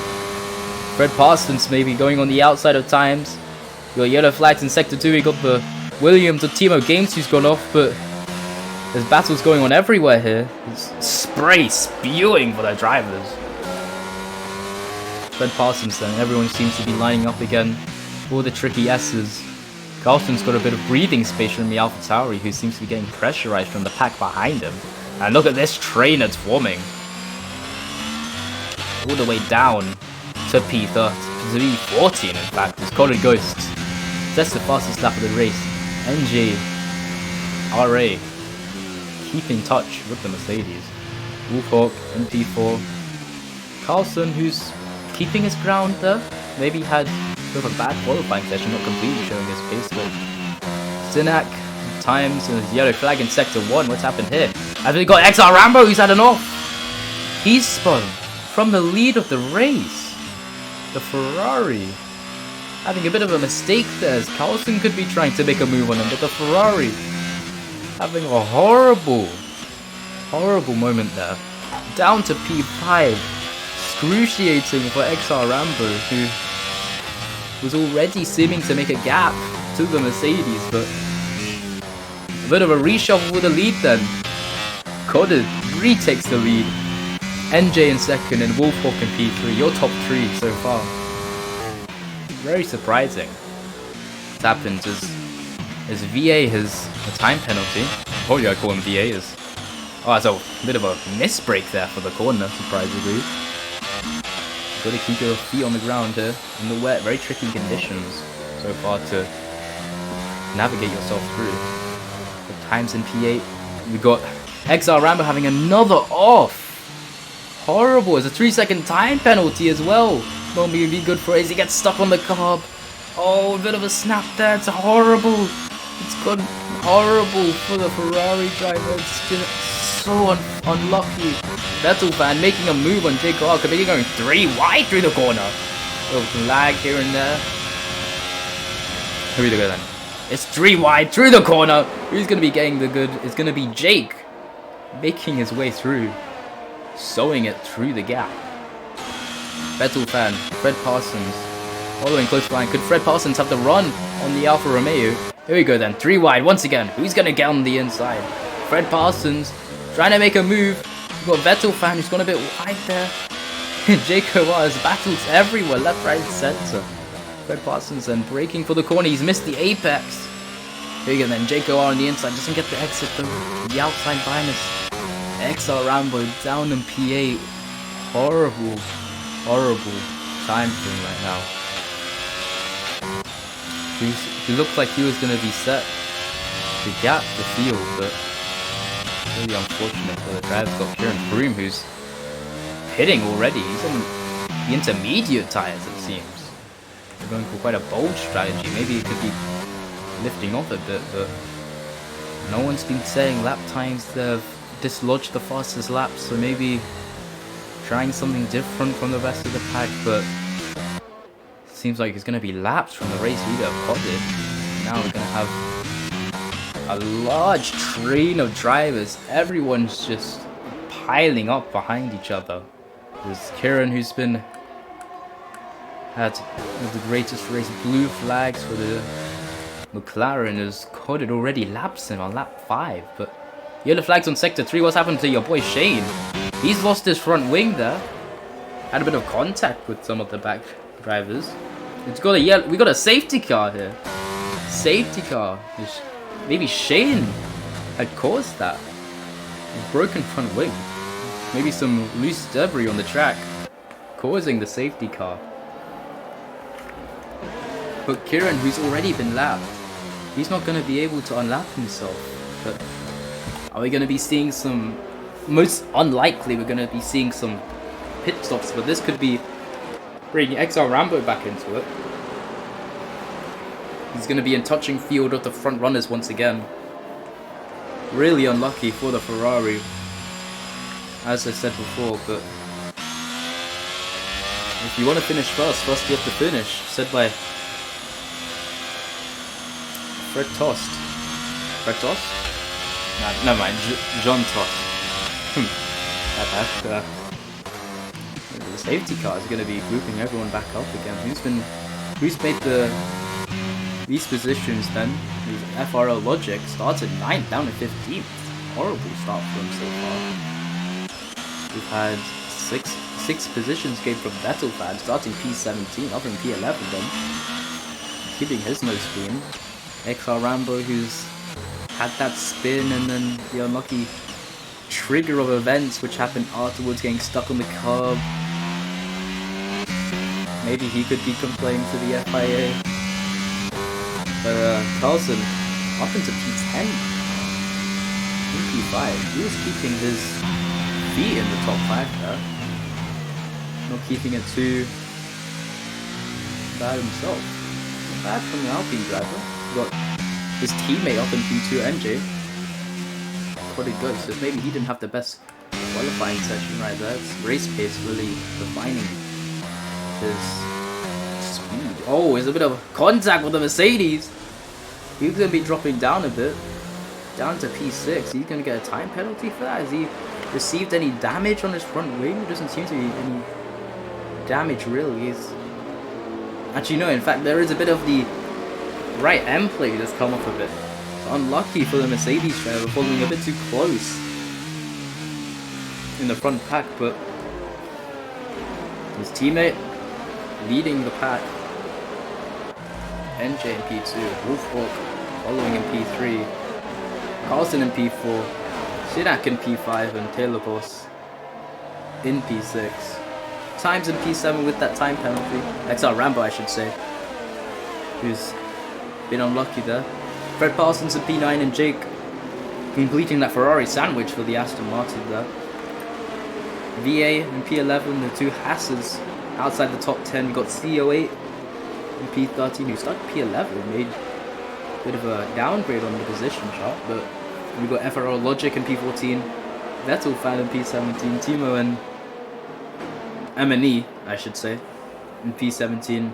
Fred Parsons maybe going on the outside of Times. We got yellow flags in Sector 2. We got the Williams of Timo Games who's gone off, but there's battles going on everywhere here. It's spray spewing for their drivers. Fred Parsons then, everyone seems to be lining up again. All the tricky S's. Carlson's got a bit of breathing space from the Alpha Tauri, who seems to be getting pressurized from the pack behind him. And look at this train that's forming. All the way down to P14 in fact, is Coded Ghosts. That's the fastest lap of the race. NJ RA keeping touch with the Mercedes. Wolfhawk in P4. Carlson, who's keeping his ground there. Maybe had a bit of a bad qualifying session, not completely showing his pace, but Sinak, Times, and his yellow flag in Sector 1. What's happened here? As we got XR Rambo, who's had an off. He's spun from the lead of the race. The Ferrari having a bit of a mistake there, as Carlson could be trying to make a move on him, but the Ferrari having a horrible moment there. Down to P5. Excruciating for XR Rambo, who was already seeming to make a gap to the Mercedes, but a bit of a reshuffle with the lead then. Coded retakes the lead. NJ in second and Wolfhawk in P3. Your top 3 so far. Very surprising. what's happened is VA has a time penalty. Oh yeah, I call him VA is. Oh, it's a bit of a misbreak there for the corner, surprisingly. Got to keep your feet on the ground here in the wet, very tricky conditions so far to navigate yourself through. The times in P8, we got XR Rambo having another off. Horrible. It's a 3-second time penalty as well. Won't be good for Ace. He gets stuck on the curb. Oh, a bit of a snap there. It's horrible. It's gone horrible for the Ferrari driver. It's so unlucky. Vettel fan making a move on Jake Clark. Maybe going 3 wide through the corner. A little lag here and there. Here we go then. It's 3 wide through the corner. Who's going to be getting the good? It's going to be Jake making his way through. Sewing it through the gap. Vettel fan, Fred Parsons, following close behind. Could Fred Parsons have the run on the Alfa Romeo? Here we go then, 3 wide once again. Who's going to get on the inside? Fred Parsons trying to make a move. We've got Vettel fan who's gone a bit wide there. Jaco has battles everywhere, left, right, center. Fred Parsons then breaking for the corner. He's missed the apex. Here we go then, Jaco on the inside. Doesn't get the exit though. The outside minus. XR Rambo down in P8. Horrible time for him right now. He looked like he was going to be set to gap the field, but really unfortunate for the driver. Got Kieran Froome who's pitting already. He's on the intermediate tyres, it seems. They're going for quite a bold strategy. Maybe it could be lifting off a bit, but no one's been saying lap times they've dislodged the fastest laps, so maybe trying something different from the rest of the pack, but it seems like it's going to be laps from the race leader Podded. Now we're going to have a large train of drivers. Everyone's just piling up behind each other. There's Kieran who's had one of the greatest race blue flags for the McLaren, has caught it already laps him on lap 5, but yellow flags on sector 3. What's happened to your boy Shane? He's lost his front wing there. Had a bit of contact with some of the back drivers. It's got a we got a safety car here. Safety car. Maybe Shane had caused that. A broken front wing. Maybe some loose debris on the track causing the safety car. But Kieran, who's already been lapped, he's not going to be able to unlap himself. But are we going to be seeing some... Most unlikely we're going to be seeing some pit stops, but this could be bringing XR Rambo back into it. He's going to be in touching field of the front runners once again. Really unlucky for the Ferrari, as I said before, but if you want to finish first you have to finish. Said by Fred Tost. Fred Tost? Nah, never mind. John Tost. The safety car is going to be grouping everyone back up again. Who's made these positions then? These FRL Logic started 9th down to 15th. Horrible start for him so far. We've had six positions came from Vettel fan, starting P17, up in P11 then. Keeping his nose clean. XR Rambo, who's had that spin and then the unlucky trigger of events which happened afterwards, getting stuck on the curb. Maybe he could be complaining to the FIA. But Carlson up into P10. In P5. He was keeping his feet in the top 5 there. Not keeping it too bad himself. Not bad from the Alpine driver. Got his teammate up in P2, MJ. Pretty good, so maybe he didn't have the best qualifying session right there. It's race pace really defining his speed. Oh, there's a bit of contact with the Mercedes. He's going to be dropping down a bit. Down to P6. He's going to get a time penalty for that. Has he received any damage on his front wing? There doesn't seem to be any damage really. Actually no, in fact there is a bit of the right end plate that's come off a bit. It's unlucky for the Mercedes driver, following a bit too close in the front pack, but his teammate leading the pack. NJ in P2, Wolfhawk following in P3, Carlson in P4, Sinak in P5, and Taylor Boss in P6. Times in P7 with that time penalty. XR Rambo, I should say, who's been unlucky there. Fred Parsons in P9 and Jake completing that Ferrari sandwich for the Aston Martin there. VA in P11, the two Hasses outside the top 10. We got CO8 in P13, who started P11, made a bit of a downgrade on the position chart, but we got FRL Logic in P14, Vettel fan in P17, Timo and M&E, I should say, in P17,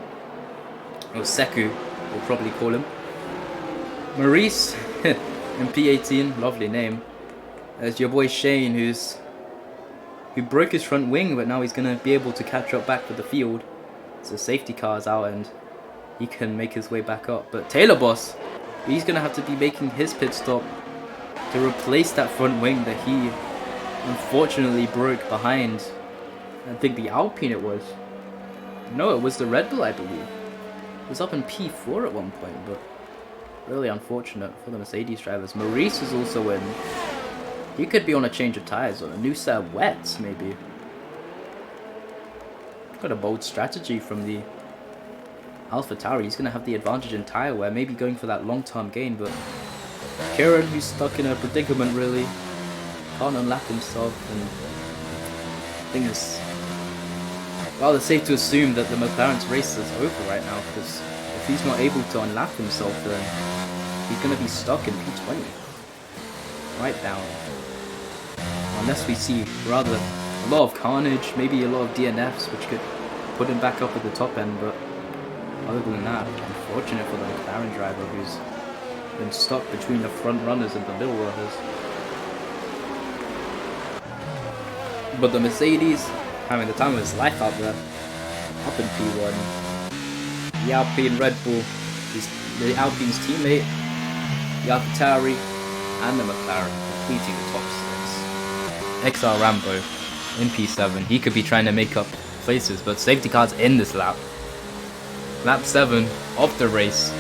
or Seku, we'll probably call him. Maurice in P18, lovely name. There's your boy Shane, who broke his front wing, but now he's going to be able to catch up back with the field. So safety car's out and he can make his way back up. But Taylor Boss, he's going to have to be making his pit stop to replace that front wing that he unfortunately broke behind. I think the Alpine it was. No, it was the Red Bull, I believe. It was up in P4 at one point, but really unfortunate for the Mercedes drivers. Maurice is also in. He could be on a change of tyres or a new set of wets, maybe. Got a bold strategy from the AlphaTauri. He's going to have the advantage in tyre wear, maybe going for that long-term gain, but Kieran, who's stuck in a predicament, really can't unlap himself, and I think it's rather safe to assume that the McLaren's race is over right now, because if he's not able to unlap himself, then he's going to be stuck in P20. Right down. Unless we see rather a lot of carnage, maybe a lot of DNFs, which could put him back up at the top end, but other than that, unfortunate for the McLaren driver who's been stuck between the front runners and the middle runners. But the Mercedes having the time of his life out there, up in P1. The Alpine Red Bull, the Alpine's teammate, the AlphaTauri, and the McLaren completing the top 6. XR Rambo in P7. He could be trying to make up places, but safety car's in this lap. Lap 7 of the race.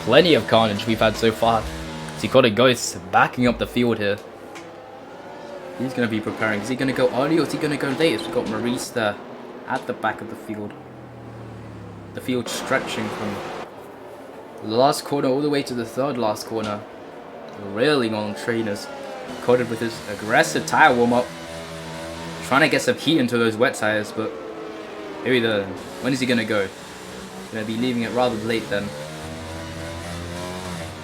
Plenty of carnage we've had so far. Dakota Ghost backing up the field here. He's going to be preparing. Is he going to go early or is he going to go late? We've got Maurice there at the back of the field. The field stretching from the last corner all the way to the third last corner. Really long trainers. Coated with his aggressive tyre warm-up. Trying to get some heat into those wet tyres, but maybe when is he going to go? Going to be leaving it rather late then.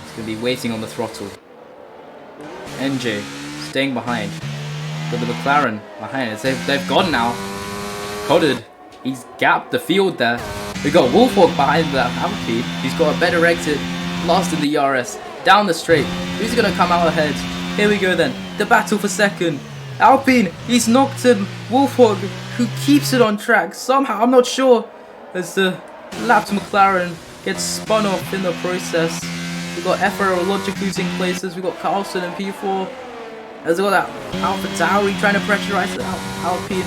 He's going to be waiting on the throttle. NJ staying behind. Got the McLaren behind it. They've gone now. Coated. He's gapped the field there. We've got Wolfhawk behind the Alpine. He's got a better exit. Last in the ERS. Down the straight. Who's going to come out ahead? Here we go then. The battle for second. Alpine. He's knocked him. Wolfhawk, who keeps it on track somehow. I'm not sure. As the lapped McLaren gets spun off in the process. We've got FRL Logic losing places. We've got Carlson in P4. As well that AlphaTauri trying to pressurize the Alpine.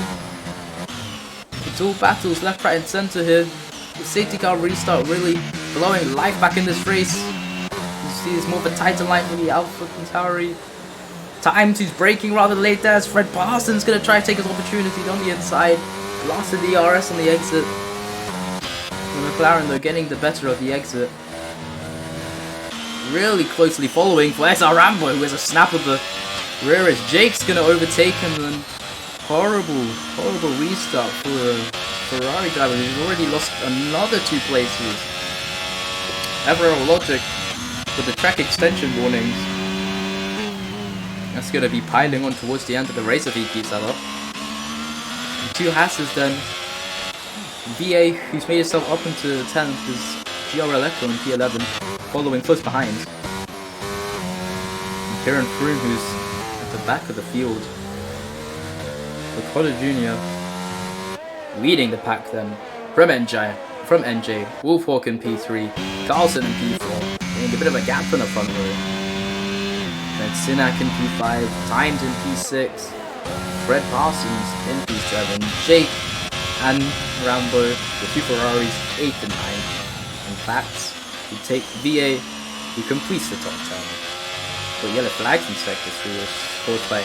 It's all battles left, right and centre here. The safety car restart really blowing life back in this race. You see it's more of a tighter line for the AlphaTauri. Times who's braking rather late there as Fred Parsons going to try to take his opportunity on the inside. Blasted the RS on the exit. The McLaren though getting the better of the exit. Really closely following for SR Rambo, who has a snap of the rear as Jake's going to overtake him, and horrible restart for a Ferrari driver who's already lost another 2 places. FRL Logic with the track extension warnings. That's going to be piling on towards the end of the race if he keeps that up. 2 Hasses then. VA, who's made himself up into 10th, is HRL Echo in P11, following close behind. And Kieran Froome, who's at the back of the field. Dakota Jr. leading the pack then from NJ, Wolfhawk in P3, Carlson in P4, getting a bit of a gap in the front row. Then Sinak in P5, Times in P6, Fred Parsons in P7, Jake and Rambo, the 2 Ferraris, 8th and 9th. In fact, We take VA, who completes the top 10. But yellow flags in sector 3 was caused by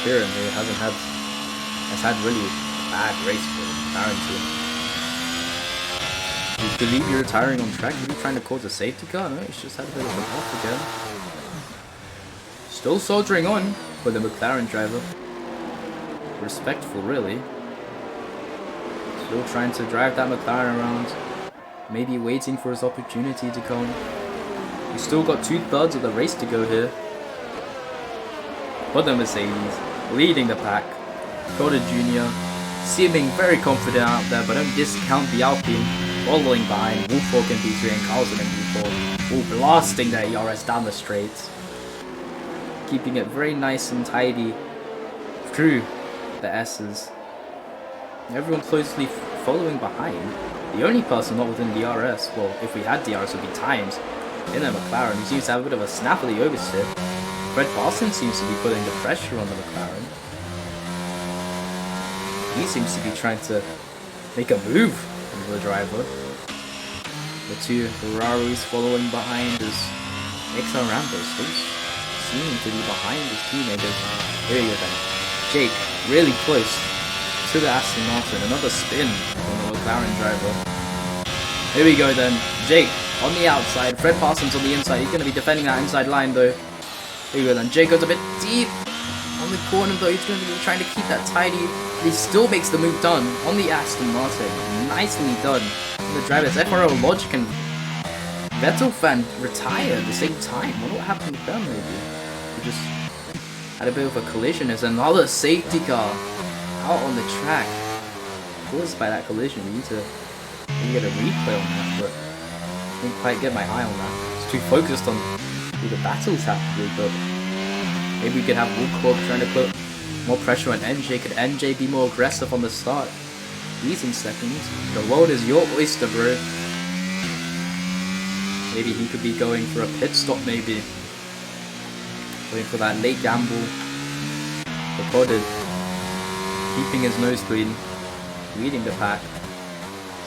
Kieran, who has had really a bad race for the McLaren team. You believe you're retiring on track? Are you trying to cause a safety car? No, he's just had a bit of a off again. Still soldiering on for the McLaren driver. Respectful, really. Still trying to drive that McLaren around. Maybe waiting for his opportunity to come. He's still got 2/3 of the race to go here. But the Mercedes leading the pack. Coda Jr. seeming very confident out there, but don't discount the Alpine following behind. Wolfhawk in P3 and Carlson in P4. All blasting their ERS down the straights. Keeping it very nice and tidy through the S's. Everyone closely following behind. The only person not within DRS, well, if we had DRS, would be Times in a McLaren, who seems to have a bit of a snap of the oversteer. Fred Parsons seems to be putting the pressure on the McLaren. He seems to be trying to make a move on the driver. The two Ferraris following behind as XR Rambo still seeming to be behind his teammates. Here you go then. Jake, really close to the Aston Martin. Another spin on the McLaren driver. Here we go then. Jake on the outside. Fred Parsons on the inside. He's going to be defending that inside line though. Here we go then. Jake goes a bit deep on the corner though. He's going to be trying to keep that tidy. He still makes the move done on the Aston Martin. Nicely done. And the drivers, HRL Logic and Vettel fan retire at the same time. I wonder what happened with them maybe. We just had a bit of a collision. There's another safety car out on the track caused by that collision. We need to get a replay on that, but I didn't quite get my eye on that. It's too focused on who the battles have to do, but maybe we could have Woodcock trying to put more pressure on NJ. Could NJ be more aggressive on the start? Easing seconds. The world is your oyster, bro. Maybe he could be going for a pit stop, maybe. Going for that late gamble. Recorded. Keeping his nose clean. Leading the pack.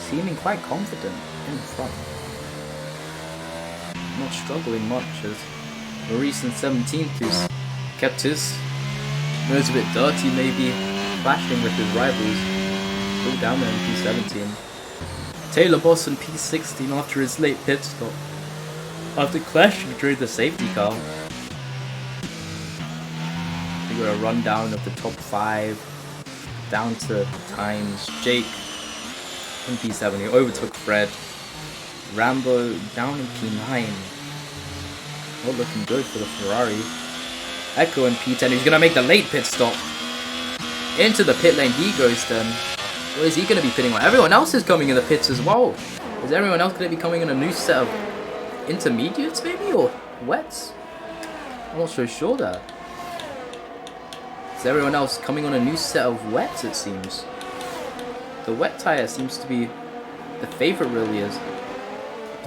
Seeming quite confident in front. Not struggling much as Maurice in 17th, who's kept his nose a bit dirty, maybe. Clashing with his rivals. Still down there in P17. Taylor Boss in P16 after his late pit stop. After clashing during the safety car. We got a rundown of the top 5 down to Times. Jake in P7 who overtook Fred. Rambo down in P9. Not looking good for the Ferrari. Echo in P10 who's gonna make the late pit stop. Into the pit lane he goes then. What is he going to be pitting on? Everyone else is coming in the pits as well. Is everyone else going to be coming in a new set of intermediates maybe? Or wets? I'm not so sure there. Is everyone else coming on a new set of wets, it seems? The wet tyre seems to be the favourite really is.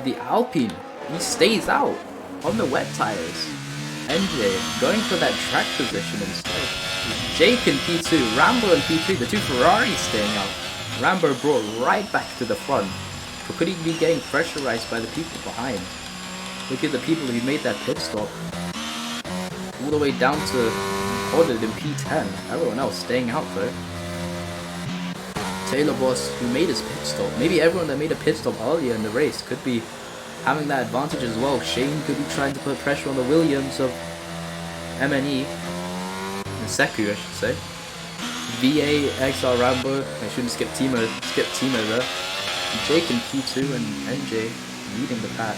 The Alpine, he stays out on the wet tyres. NJ going for that track position instead. Jake in P2, Rambo in P3, the two Ferraris staying out. Rambo brought right back to the front. But could he be getting pressurized by the people behind? Look at the people who made that pit stop. All the way down to Hodded in P10. Everyone else staying out though. Taylor Boss who made his pit stop. Maybe everyone that made a pit stop earlier in the race could be having that advantage as well. Shane could be trying to put pressure on the Williams of MNE. Seku, I should say. VA, XR Rambo. I shouldn't skip Timo there. Jake in P2 and NJ leading the pack.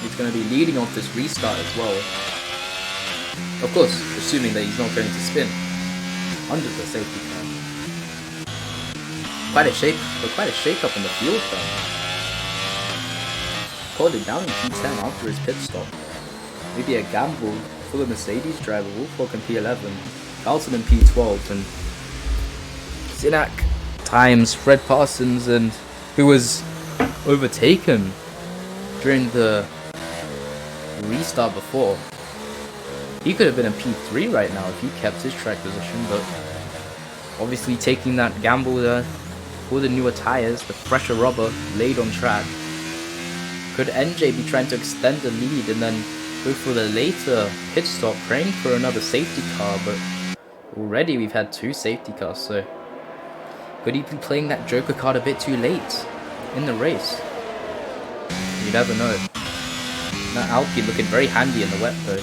He's going to be leading off this restart as well. Of course, assuming that he's not going to spin under the safety car. Quite a shake up in the field though. Called it down in P10 after his pit stop. Maybe a gamble for the Mercedes driver. Wolfhawk in P11, Carlson in P12, and Sinak Times, Fred Parsons, and who was overtaken during the restart before. He could have been in P3 right now if he kept his track position, but obviously taking that gamble there for the newer tyres, the fresher rubber laid on track. Could NJ be trying to extend the lead and then go for the later pit stop, praying for another safety car? But already we've had 2 safety cars, so could he be playing that Joker card a bit too late in the race? You never know. That Alpine looking very handy in the wet though.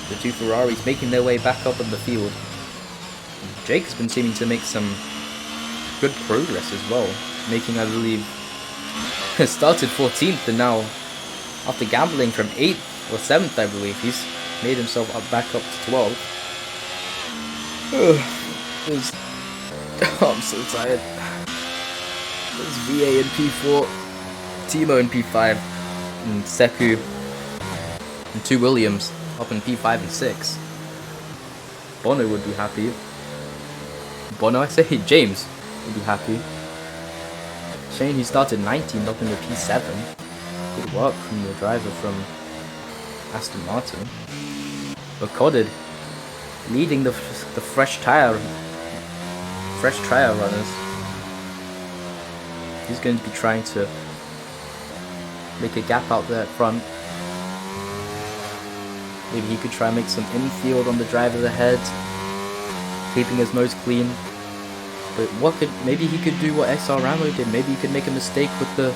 The 2 Ferraris making their way back up in the field. Jake's been seeming to make some good progress as well, making, I believe, started 14th, and now after gambling from 8th or 7th, I believe, he's made himself back up to 12th. I'm so tired. There's VA in P4, Timo in P5, and Seku and 2 Williams up in P5 and 6. Bono would be happy. Bono, I say, James would be happy. Shane, who started 19th, up in the P7. Good work from the driver from Aston Martin. But Codded leading the fresh tire runners. He's going to be trying to make a gap out there at front. Maybe he could try and make some infield on the drivers ahead, keeping his nose clean. But maybe he could do what XR Rambo did. Maybe he could make a mistake with the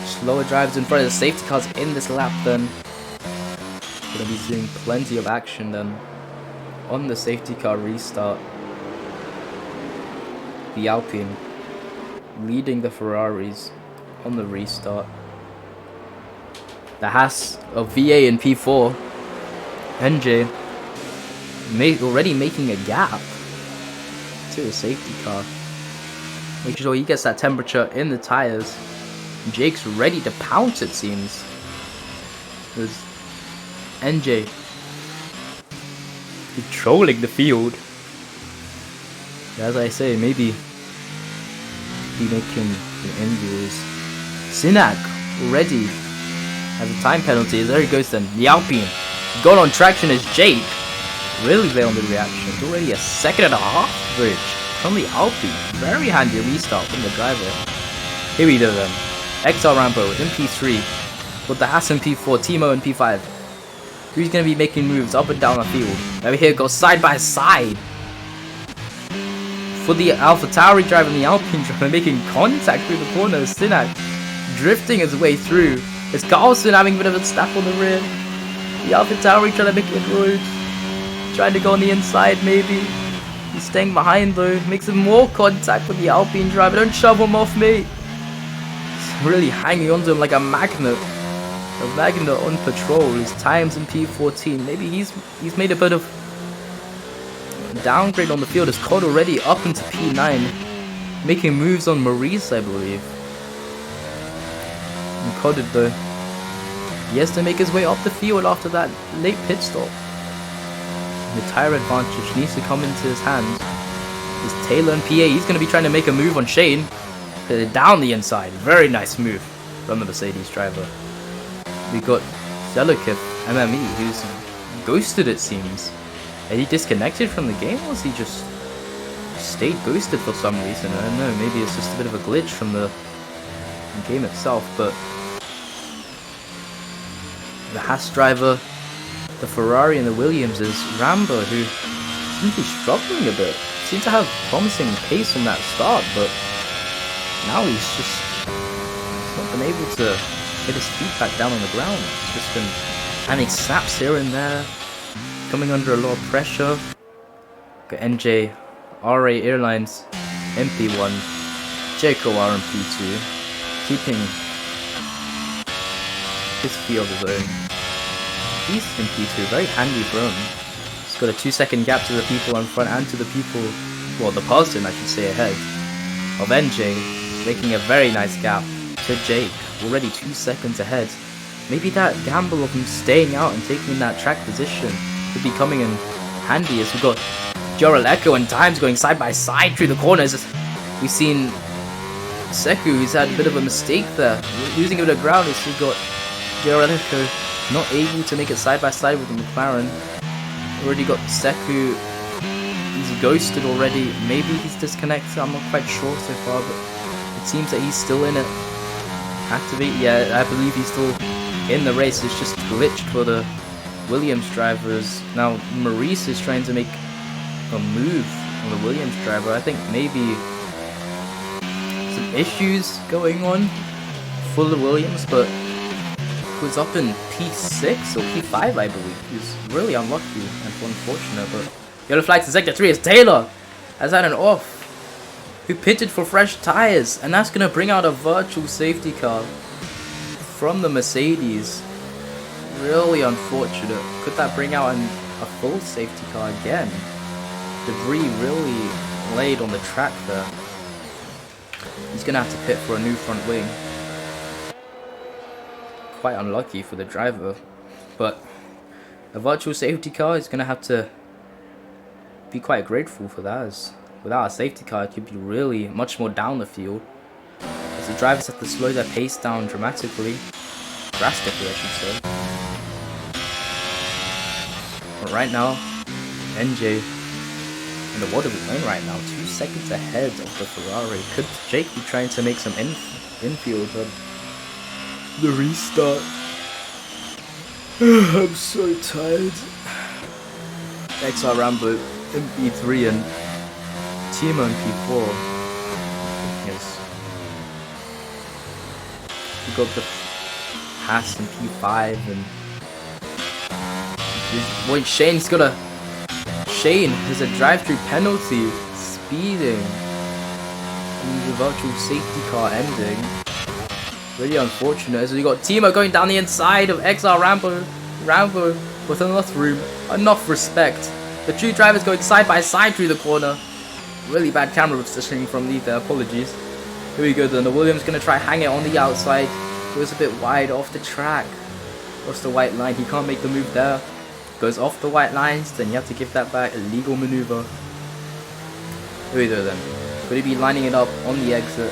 slower drivers in front of the safety cars in this lap. Then gonna be seeing plenty of action then on the safety car restart. The Alpine leading the Ferraris on the restart. The Haas of VA in P4. NJ already making a gap to a safety car. Make sure he gets that temperature in the tires. Jake's ready to pounce, it seems. There's NJ controlling the field. As I say, maybe be making the injuries. Sinak already has a time penalty. There he goes then. The Alpine gone on traction as Jake. Really there on the reaction. It's already a 1.5 seconds bridge from the Alpine. Very handy restart from the driver. Here we go then. XR Rambo in P3 with the Haas in P4, Timo in P5. Who's going to be making moves up and down the field? Over here goes side by side. For the AlphaTauri driver and the Alpine driver making contact through the corners. Sinak drifting his way through. It's Carlson having a bit of a snap on the rear. The AlphaTauri trying to make inroads. Trying to go on the inside maybe. He's staying behind though. Makes some more contact with the Alpine driver. Don't shove him off, mate. He's really hanging onto him like a magnet. A magnet on patrol. His times in P14. Maybe he's made a bit of downgrade on the field. His cod already up into P9. Making moves on Maurice, I believe. And Codded though. He has to make his way up the field after that late pit stop. The tire advantage needs to come into his hands. There's Taylor and PA. He's going to be trying to make a move on Shane. Down the inside. Very nice move from the Mercedes driver. We got Zelokif MME, who's ghosted it seems. Had he disconnected from the game, or was he just stayed ghosted for some reason? I don't know. Maybe it's just a bit of a glitch from the game itself, but the Haas driver, the Ferrari and the Williams is Rambo, who seems to be struggling a bit. Seems to have promising pace on that start, but now he's not been able to get his feet back down on the ground. He's just been having snaps here and there, coming under a lot of pressure. Got NJ, RA Airlines, MP1, Jaco R in P2, keeping his field of his own. He's in P2, very handy for him. He's got a 2-second gap to the people in front and to the people, well, the person I should say ahead of NJ, making a very nice gap to Jake, already 2 seconds ahead. Maybe that gamble of him staying out and taking that track position could be coming in handy as we've got Joral Echo and Times going side by side through the corners. We've seen Seku, who's had a bit of a mistake there, losing a bit of ground as we've got Joral Echo not able to make it side by side with the McLaren. Already got Seku, he's ghosted already. Maybe he's disconnected, I'm not quite sure so far, but it seems that he's still in it. activate. Yeah, I believe he's still in the race. It's just glitched for the Williams drivers. Now Maurice is trying to make a move on the Williams driver. I think maybe some issues going on for the Williams, but he was up in P6 or P5, I believe. He was really unlucky and unfortunate, but yellow flag to sector 3 is Taylor has had an off, who pitted for fresh tires, and that's going to bring out a virtual safety car from the Mercedes. Really unfortunate. Could that bring out a full safety car again? Debris really laid on the track there. He's going to have to pit for a new front wing. Quite unlucky for the driver, but a virtual safety car is going to have to be quite grateful for that, as without a safety car it could be really much more down the field, as the drivers have to slow their pace down drastically, I should say. But right now, NJ in the water lane right now, 2 seconds ahead of the Ferrari. Could Jake be trying to make some infield on the restart? I'm so tired. XR Rambo in P3 and Timo in P4. Yes. We got the Haas in P5 and boy Shane's got a has a drive-through penalty, speeding, and the virtual safety car ending. Really unfortunate, as we got Timo going down the inside of XR Rambo with enough room, enough respect. The two drivers going side by side through the corner. Really bad camera positioning from Lee there, apologies. Here we go then, the Williams going to try hang it on the outside. It was a bit wide off the track. Across the white line, he can't make the move there. Goes off the white lines, then you have to give that back, illegal maneuver. Here we go then. Could he be lining it up on the exit,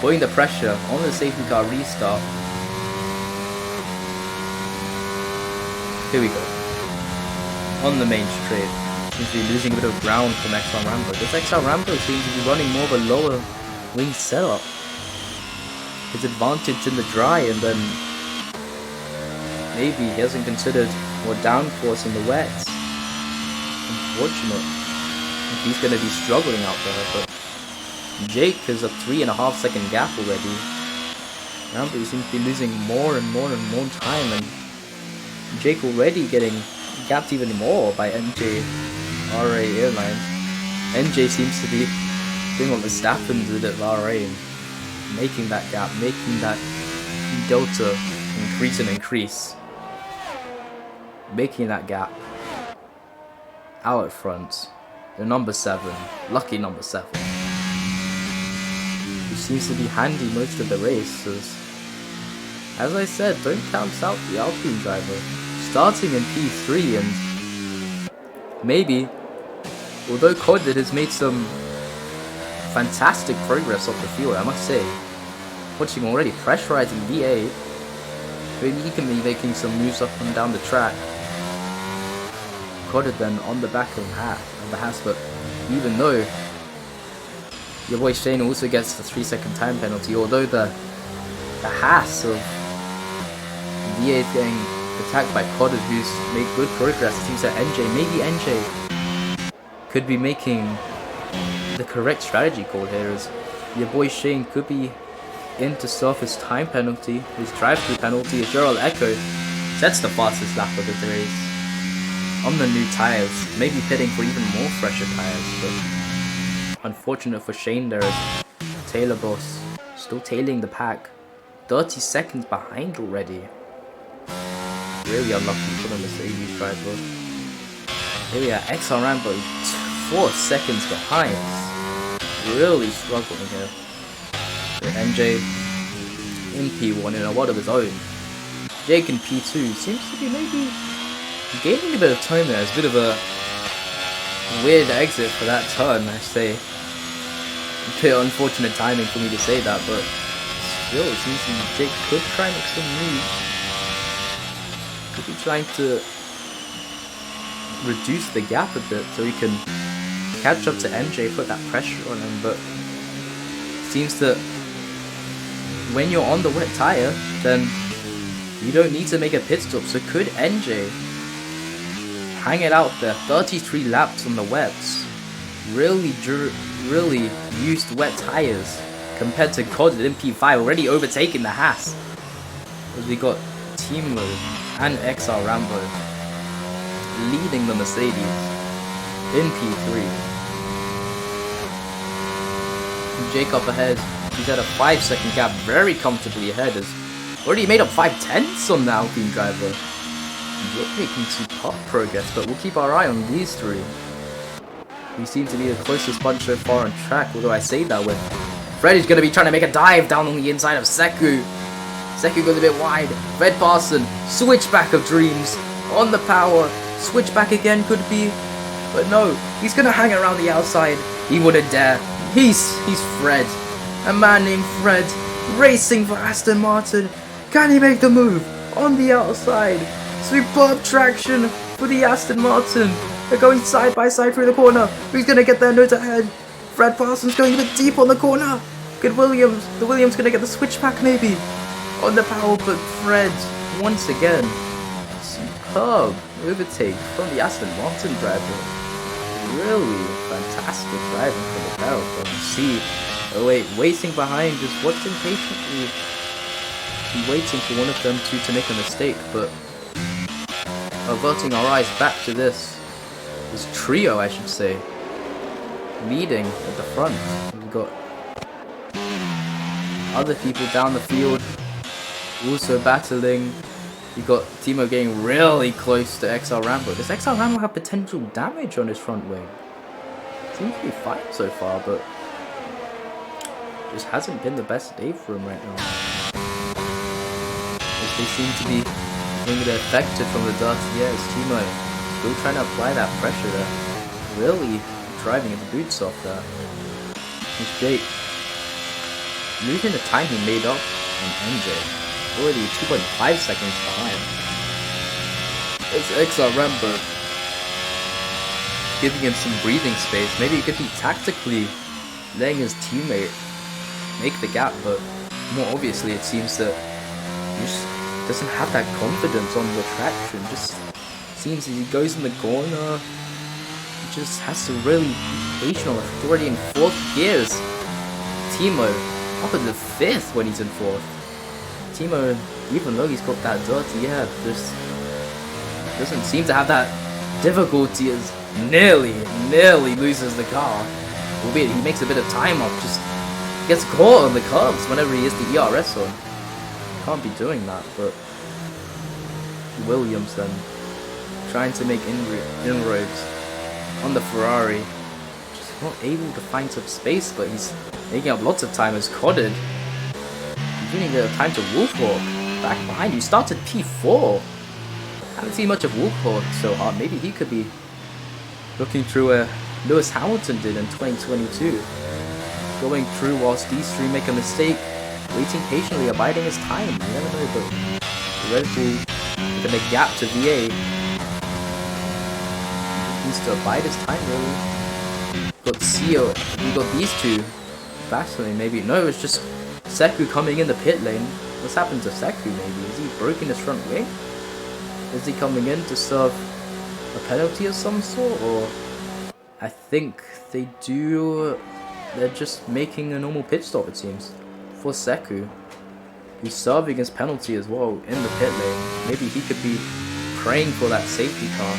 putting the pressure on the safety car restart? Here we go. On the main straight. Seems to be losing a bit of ground from XR Rambo. This XR Rambo seems to be running more of a lower wing setup. His advantage in the dry, and then maybe he hasn't considered more downforce in the wets. Unfortunate. He's going to be struggling out there, but Jake has a 3.5 second gap already. Rambo seems to be losing more and more time, and Jake already getting gapped even more by NJ RA Airlines. NJ seems to be doing what Verstappen did at Bahrain, making that gap, making that delta increase, making that gap out at front. The number 7, lucky number 7, who seems to be handy most of the race. As I said, don't count out the Alpine driver, starting in P3, and maybe, although Condit has made some fantastic progress off the field, I must say, watching already pressurizing V8, maybe he can be making some moves up and down the track. Condit then on the back of the Haas, but even though your boy Shane also gets the 3-second time penalty, although the Haas of V8 getting attacked by Condit, who's made good progress, it seems that NJ could be making the correct strategy call here, as your boy Shane could be in to serve his time penalty, his drive-through penalty, as Gerald Echo sets the fastest lap of the race on the new tires, maybe pitting for even more fresher tires, but unfortunate for Shane there, as Taylor Boss still tailing the pack, 30 seconds behind already. Really unlucky for the Mercedes driver. Here we are, XR Rambo 4 seconds behind, really struggling here. MJ in P1 in a world of his own. Jake in P2 seems to be maybe gaining a bit of time there. It's a bit of a weird exit for that turn, I say. A bit unfortunate timing for me to say that, but still it seems like Jake could try and make some moves. Could be trying to reduce the gap a bit so he can catch up to MJ, put that pressure on him, but it seems that when you're on the wet tire, then you don't need to make a pit stop. So could NJ hang it out there? 33 laps on the wets. Really used wet tires compared to Cod in P5, already overtaking the Haas. As we got Timo and XR Rambo leading the Mercedes in P3. Jake up ahead. He's at a 5-second gap, very comfortably ahead. Has already made up 5/10 on the Alpine driver. Not making super progress, but we'll keep our eye on these three. We seem to be the closest bunch so far on track, although I say that with Freddy's going to be trying to make a dive down on the inside of Seku. Seku goes a bit wide. Fred Parson, switchback of dreams on the power. Switchback again could be, but no, he's going to hang around the outside. He wouldn't dare. He's Fred. A man named Fred racing for Aston Martin. Can he make the move on the outside? Superb traction for the Aston Martin. They're going side by side through the corner. Who's going to get their nose ahead? Fred Parsons going a bit deep on the corner. Good Williams. The Williams going to get the switchback maybe on the power, but Fred once again. Superb overtake from the Aston Martin driver. Really fantastic driving for the barrel from C. Oh wait, waiting behind, just watching patiently. Waiting for one of them to make a mistake, but averting our eyes back to this trio, I should say, leading at the front. We've got other people down the field also battling. We've got Timo getting really close to XR Rambo. Does XR Rambo have potential damage on his front wing? Seems to be fine so far, but just hasn't been the best day for him right now. As they seem to be being affected from the dirty air. Timo still trying to apply that pressure there. Really driving his boots off there. It's Jake losing the time he made up on NJ. Already 2.5 seconds behind. It's XR Rambo giving him some breathing space. Maybe he could be tactically letting his teammate make the gap, but more obviously it seems that he just doesn't have that confidence on the traction. Just seems as he goes in the corner, he just has to really be patient. It's already in 4th gears. Timo up in the 5th when he's in 4th. Timo, even though he's got that dirty air, just doesn't seem to have that difficulty as nearly loses the car. Albeit he makes a bit of time up, just gets caught on the curbs whenever he is the ERS on. Can't be doing that, but Williams then trying to make inroads on the Ferrari. Just not able to find some space, but he's making up lots of time as Codded. You didn't get time to Wolfhawk. Back behind you, started P4. Haven't seen much of Wolfhawk so hard. Maybe he could be looking through where Lewis Hamilton did in 2022. Going through whilst these three make a mistake, waiting patiently, abiding his time. You never know, but Red Bull with a gap to VA needs to abide his time really. Got CEO, we got these two battling maybe. No, it's just Seku coming in the pit lane. What's happened to Seku maybe? Is he broken his front wing? Is he coming in to serve a penalty of some sort? Or I think they're just making a normal pit stop, it seems, for Seku. He's serving his penalty as well in the pit lane. Maybe he could be praying for that safety car.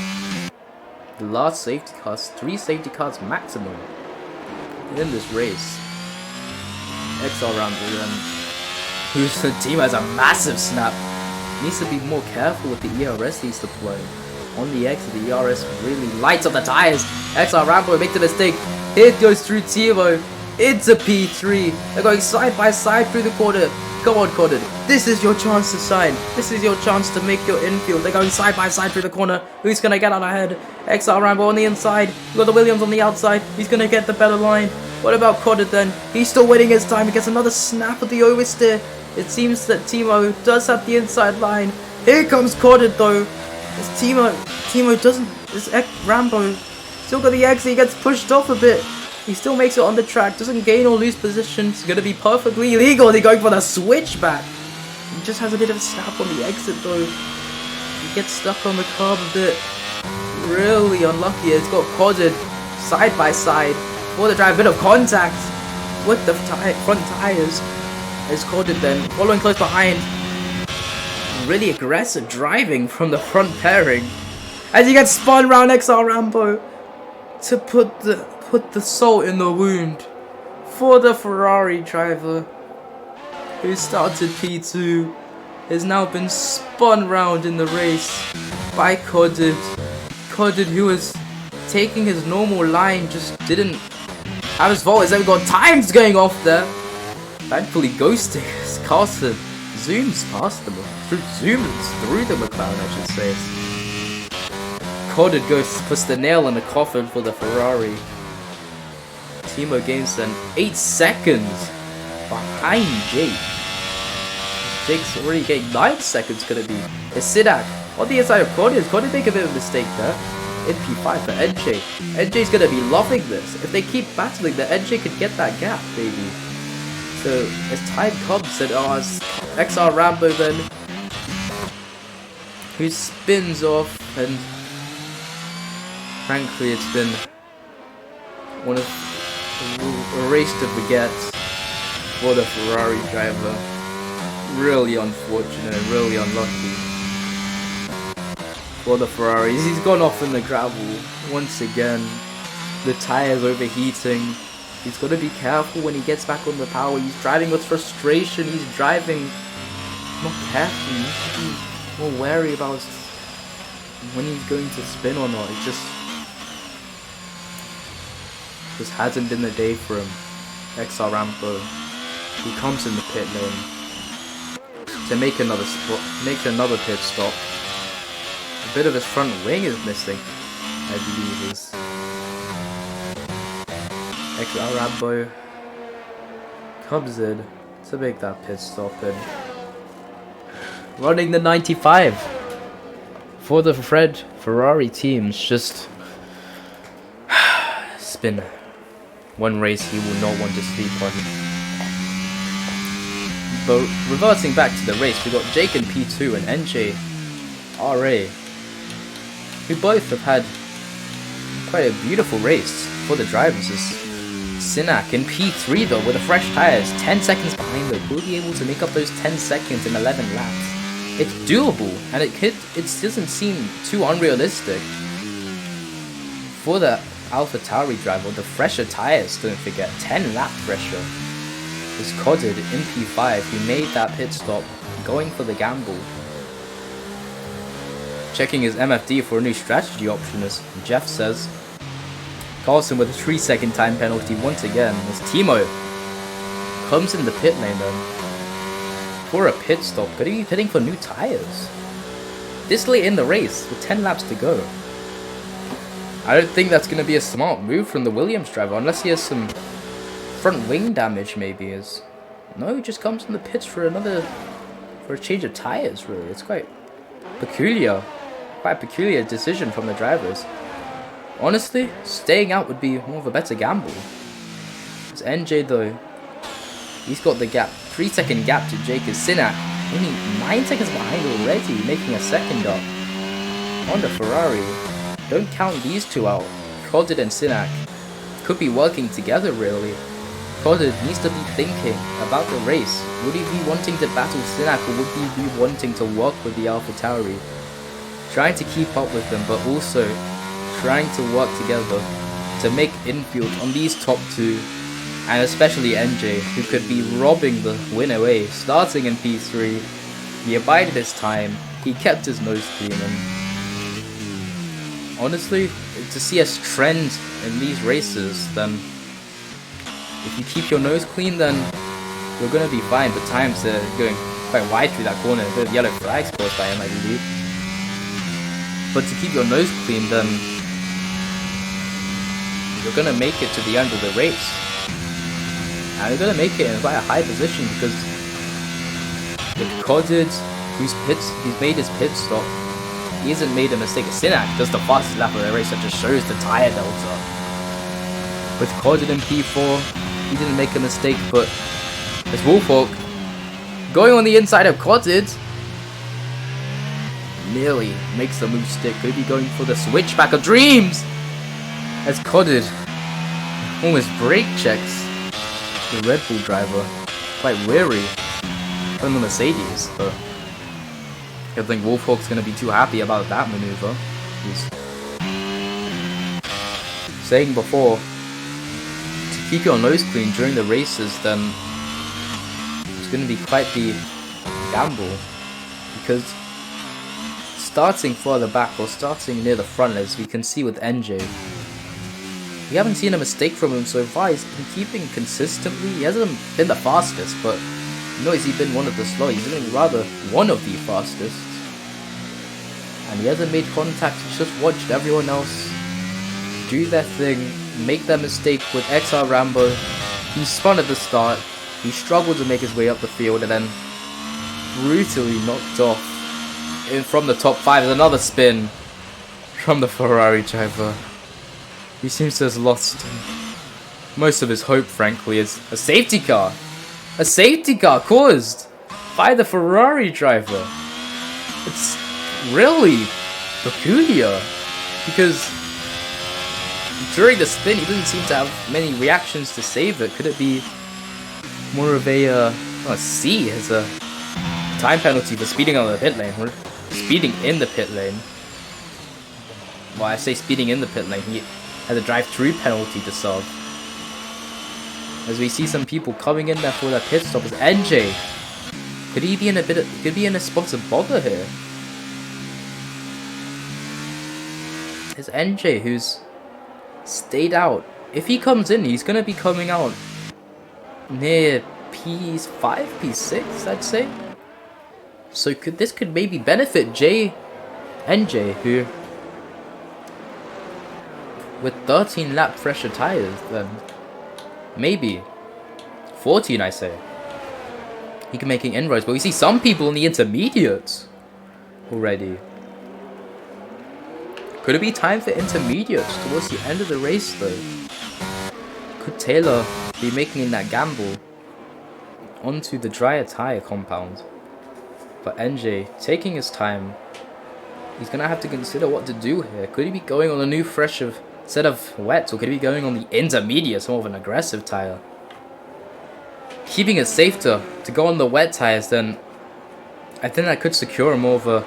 The last safety cars, 3 safety cars maximum in this race. XR Rambo, whose team has a massive snap. Needs to be more careful with the ERS he's deploying. On the exit, the ERS really lights up the tires. XR Rambo makes the mistake. It goes through Timo into P3. They're going side by side through the corner. Come on, Connor. This is your chance to shine. This is your chance to make your infield. They're going side by side through the corner. Who's going to get out ahead? XR Rambo on the inside. You got the Williams on the outside. He's going to get the better line. What about Connor then? He's still waiting his time. He gets another snap of the oversteer. It seems that Timo does have the inside line. Here comes Connor though. Timo doesn't. Rambo still got the exit. He gets pushed off a bit. He still makes it on the track, doesn't gain or lose position. It's gonna be perfectly legal. They're going for the switchback. He just has a bit of a snap on the exit though. He gets stuck on the curb a bit. Really unlucky. It's got Coded side by side for the drive. Bit of contact with the front tires. As Coded then following close behind. Really aggressive driving from the front pairing. As he gets spun round XR Rambo to put the salt in the wound for the Ferrari driver who started P2, has now been spun round in the race by Coded. Coded, who was taking his normal line, just didn't have his fault as we got times going off there. Thankfully ghosting as Carson zooms past them, zooms through the McLaren I should say. Coded puts the nail in the coffin for the Ferrari. Timo gains then 8 seconds behind Jake. Jake's already getting 9 seconds gonna be. It's Sidak on the inside of Coded. Coded make a bit of a mistake there. In P5 for NJ. NJ's gonna be loving this. If they keep battling, the NJ could get that gap, baby. So as time comes and as XR Rambo then, who spins off, and frankly it's been one of a race to forget for the Ferrari driver. Really unfortunate, really unlucky for the Ferraris. He's gone off in the gravel once again. The tires overheating. He's got to be careful when he gets back on the power. He's driving with frustration. He's driving not carefully. He should be more wary about when he's going to spin or not. It just hasn't been the day for him. XR Rambo, he comes in the pit lane to make another pit stop. A bit of his front wing is missing, I believe. Is XR Rambo comes in to make that pit stop and running the 95 for the Ferrari teams. Just it's been one race he will not want to sleep on. But reversing back to the race, we got Jake in P2 and NJ RA, who both have had quite a beautiful race for the drivers. Sinak in P3 though, with the fresh tyres, 10 seconds behind though, will be able to make up those 10 seconds in 11 laps. It's doable, and it doesn't seem too unrealistic for the AlphaTauri driver. The fresher tyres, don't forget, 10 lap pressure. Is Coded in P5 who made that pit stop, going for the gamble. Checking his MFD for a new strategy option, as Jeff says. Carlson with a 3-second time penalty once again, as Timo comes in the pit lane then for a pit stop. Could he be pitting for new tyres this late in the race with 10 laps to go? I don't think that's going to be a smart move from the Williams driver, unless he has some front wing damage maybe. No, he just comes in the pits for a change of tyres really. It's quite a peculiar decision from the drivers. Honestly, staying out would be more of a better gamble. It's NJ though, he's got the gap, 3-second gap to Jake as Sinak, only 9 seconds behind already, making a second up on the Ferrari. Don't count these two out. Coded and Sinak could be working together really. Coded needs to be thinking about the race. Would he be wanting to battle Sinak, or would he be wanting to work with the AlphaTauri? Trying to keep up with them, but also trying to work together to make infield on these top two, and especially NJ, who could be robbing the win away. Starting in P3, he abided his time, he kept his nose clean, and honestly, to see us trend in these races, then if you keep your nose clean, then you're going to be fine. But times they're going quite wide through that corner, a bit of yellow flags caused by him, I believe. But to keep your nose clean, then you're going to make it to the end of the race. And you're going to make it in quite a high position, because with Coded, he's made his pit stop, he hasn't made a mistake. Sinak does the fastest lap of the race, that just shows the tyre delta. with Coded in P4. He didn't make a mistake, but it's Wolfhawk going on the inside of Coded. Nearly makes the move stick. Could be going for the switchback of dreams as Coded almost brake checks the Red Bull driver. Quite weary from the Mercedes, but I don't think Wolfhawk's going to be too happy about that maneuver. He's saying before, to keep your nose clean during the races, then it's going to be quite the gamble, because starting further back or starting near the front, as we can see with NJ, we haven't seen a mistake from him so far. He's been keeping consistently. He hasn't been the fastest, but nor has he been one of the slowest. He's been rather one of the fastest. And he hasn't made contact. He's just watched everyone else do their thing, make their mistake with XR Rambo. He spun at the start. He struggled to make his way up the field and then brutally knocked off from the top 5. There's another spin from the Ferrari driver. He seems to have lost most of his hope, frankly. Is a safety car. A safety car caused by the Ferrari driver. It's really peculiar, because during the spin he doesn't seem to have many reactions to save it. Could it be more of a C as a time penalty for speeding on the pit lane, or speeding in the pit lane? Well, I say speeding in the pit lane. He has a drive-through penalty to solve. As we see some people coming in there for their pit stop, as NJ could he be in a spot of bother here? It's NJ who's stayed out. If he comes in, he's gonna be coming out near P5, P6, I'd say. So this could maybe benefit NJ, who with 13 lap fresher tires, then maybe 14, I say, he can make inroads. But we see some people in the intermediates already. Could it be time for intermediates towards the end of the race though? Could Taylor be making that gamble onto the drier tire compound? But NJ taking his time. He's gonna have to consider what to do here. Could he be going on a new fresh set of wets, or could he be going on the intermediate, more of an aggressive tire? Keeping it safe to go on the wet tires, then I think that could secure more of a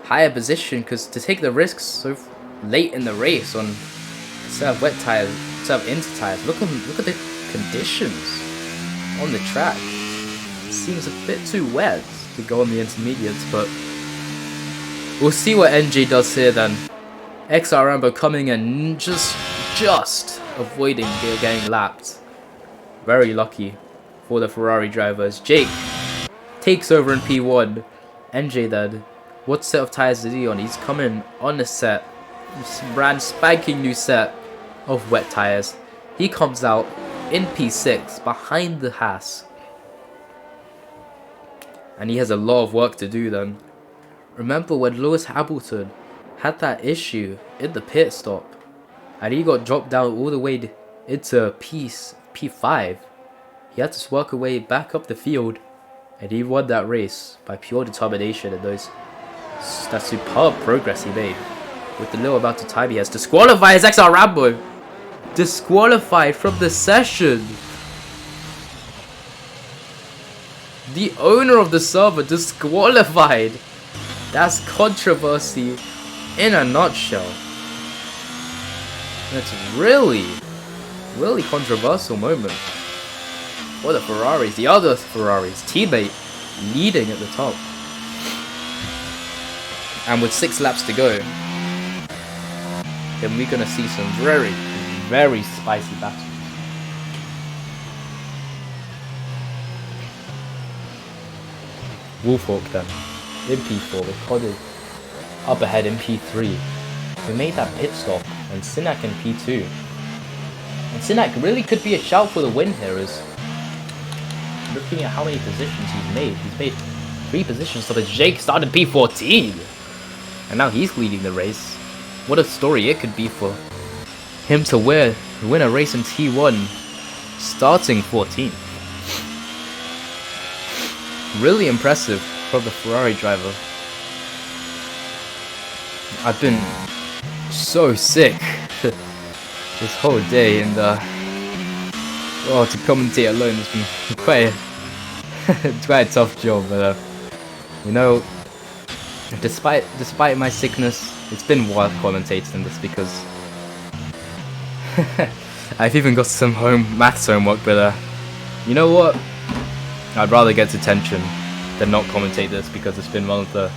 higher position, because to take the risks so late in the race on a set of wet tires, set of inter tires, look at the conditions on the track. It seems a bit too wet to go on the intermediates, but we'll see what NJ does here then. XR Rambo coming in, just avoiding getting lapped. Very lucky for the Ferrari drivers. Jake takes over in P1. NJ then, what set of tires is he on? He's coming on the set, brand spanking new set of wet tires. He comes out in P6 behind the Haas, and he has a lot of work to do then. Remember when Lewis Hamilton had that issue in the pit stop and he got dropped down all the way into P5? He had to work a way back up the field, and he won that race by pure determination and that superb progress he made. With the little amount of time he has, disqualify his XR Rambo. Disqualified from the session. The owner of the server disqualified. That's controversy in a nutshell. It's really controversial moment for the Ferraris. The other Ferraris teammate leading at the top, and with 6 laps to go, then we're gonna see some very spicy battles. Wolfhawk then in P4 with Coded up ahead in P3. We made that pit stop, and Sinak in P2. And Sinak really could be a shout for the win here, as looking at how many positions he's made. He's made 3 positions, so that Jake started P14. And now he's leading the race. What a story it could be for him to wear to win a race in T1, starting 14th. Really impressive from the Ferrari driver. I've been so sick this whole day, and to commentate alone has been quite a tough job. But you know, despite my sickness, it's been worth commentating this because I've even got some maths homework. But you know what? I'd rather get detention than not commentate this because it's been one of the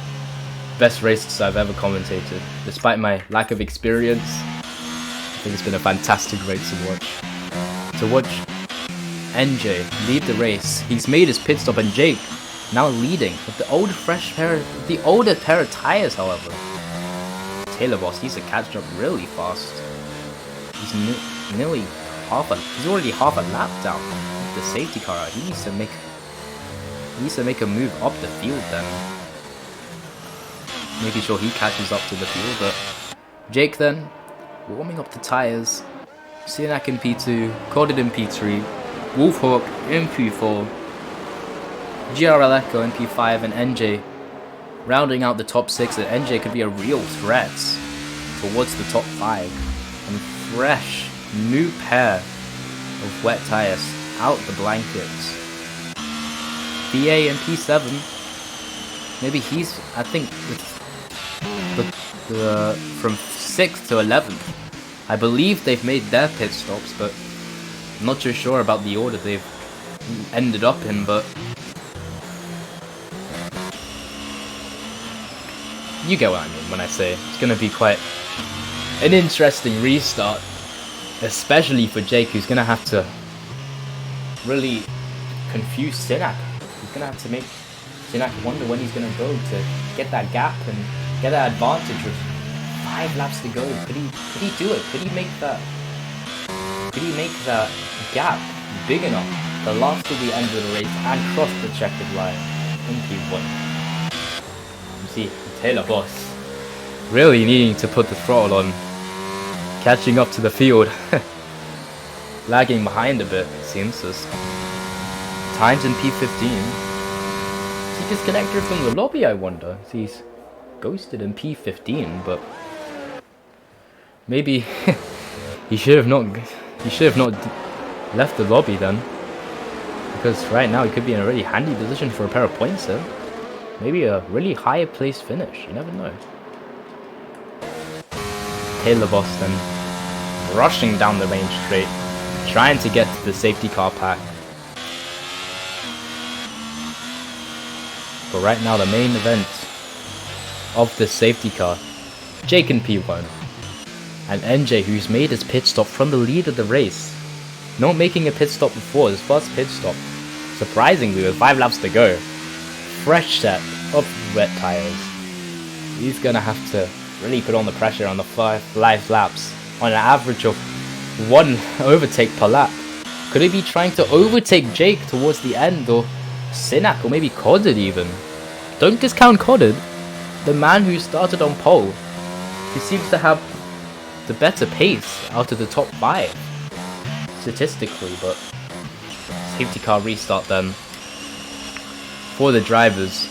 best races I've ever commentated. Despite my lack of experience, I think it's been a fantastic race to watch. To watch NJ lead the race. He's made his pit stop, and Jake now leading with the older pair of tires, however. Taylor Boss, he's to catch up really fast. He's nearly he's already half a lap down with the safety car out. He needs to make a move up the field then. Making sure he catches up to the field, but Jake then warming up the tires. Sinak in P2, Corded in P3, Wolfhawk in P4, HRL Echo in P5, and NJ rounding out the top 6. And NJ could be a real threat towards the top 5. And fresh new pair of wet tires out the blankets. BA in P7. Maybe he's, I think, from 6th to 11th. I believe they've made their pit stops, but I'm not too sure about the order they've ended up in, but you get what I mean when I say it's going to be quite an interesting restart, especially for Jake, who's going to have to really confuse Sinak. He's going to have to make Sinak wonder when he's going to go to get that gap and get that advantage with 5 laps to go. Could he do it? Could he make that gap big enough to last till the end of the race and cross the checkered line in P1? You see, Taylor Boss really needing to put the throttle on, catching up to the field, lagging behind a bit, it seems. As times in P15. Is he disconnected from the lobby, I wonder? He's ghosted in P15, but maybe he should have not left the lobby then, because right now he could be in a really handy position for a pair of points there. Maybe a really high place finish, you never know. Taylor Boss then rushing down the range straight, trying to get to the safety car pack. But right now the main event of the safety car, Jake in P1, and NJ, who's made his pit stop from the lead of the race. Not making a pit stop before, his first pit stop, surprisingly, with 5 laps to go. Fresh set of wet tires. He's gonna have to really put on the pressure on the 5 laps on an average of 1 overtake per lap. Could he be trying to overtake Jake towards the end, or Sinak, or maybe Corded even? Don't discount Corded, the man who started on pole. He seems to have the better pace out of the top 5 statistically, but safety car restart then for the drivers.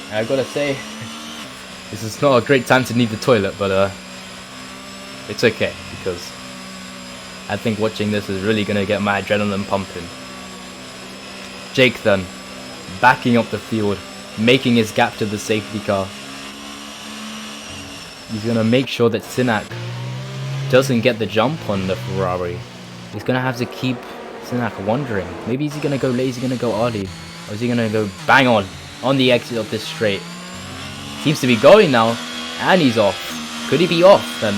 And I've got to say, this is not a great time to need the toilet, but it's okay, because I think watching this is really going to get my adrenaline pumping. Jake then backing up the field, making his gap to the safety car. He's going to make sure that Sinak doesn't get the jump on the Ferrari. He's going to have to keep Sinak wondering. Maybe is he going to go late, is he going to go early? Or is he going to go bang on the exit of this straight? Seems to be going now, and he's off. Could he be off then?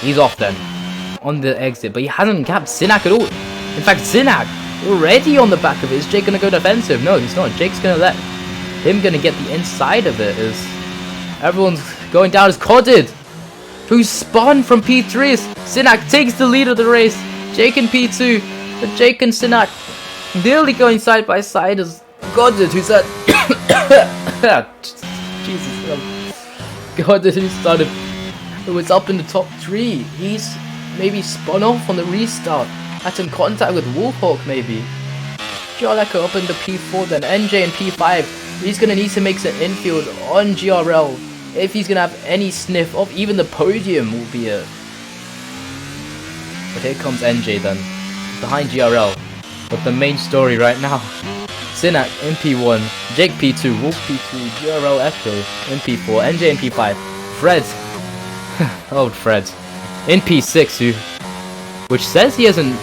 He's off then, on the exit, but he hasn't gapped Sinak at all. In fact, Sinak already on the back of it. Is Jake going to go defensive? No, he's not. Jake's going to let him the inside of it, as everyone's going down as Corded, who spun from P3. Sinak takes the lead of the race. Jake in P2, but Jake and Sinak nearly going side by side as Corded, who's at Jesus, Corded, who started who was up in the top 3. He's maybe spun off on the restart. Had some contact with Wolfhawk maybe. HRL Echo up in the P4, then NJ and P5. He's going to need to make some infield on GRL if he's going to have any sniff of even the podium, will be it. But here comes NJ then, behind GRL. But the main story right now, Sinak in P1, Jake P2, Wolf P2, GRL Echo in P4, NJ in P5, Fred, old Fred, in P6, which says he hasn't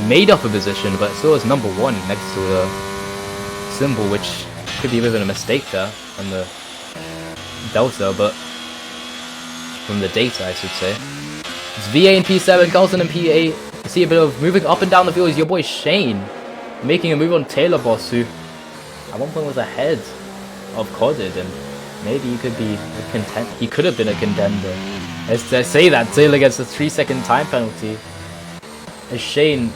made up a position, but still is number 1 next to the symbol, which could be a bit of a mistake there on the delta, but from the data I should say. It's VA in P7, Carlson in P8. You see a bit of moving up and down the field is your boy Shane, making a move on Taylor Boss, who at one point was ahead of Codded, and maybe he could be a he could have been a contender. As they say that Taylor gets a 3-second time penalty. As Shane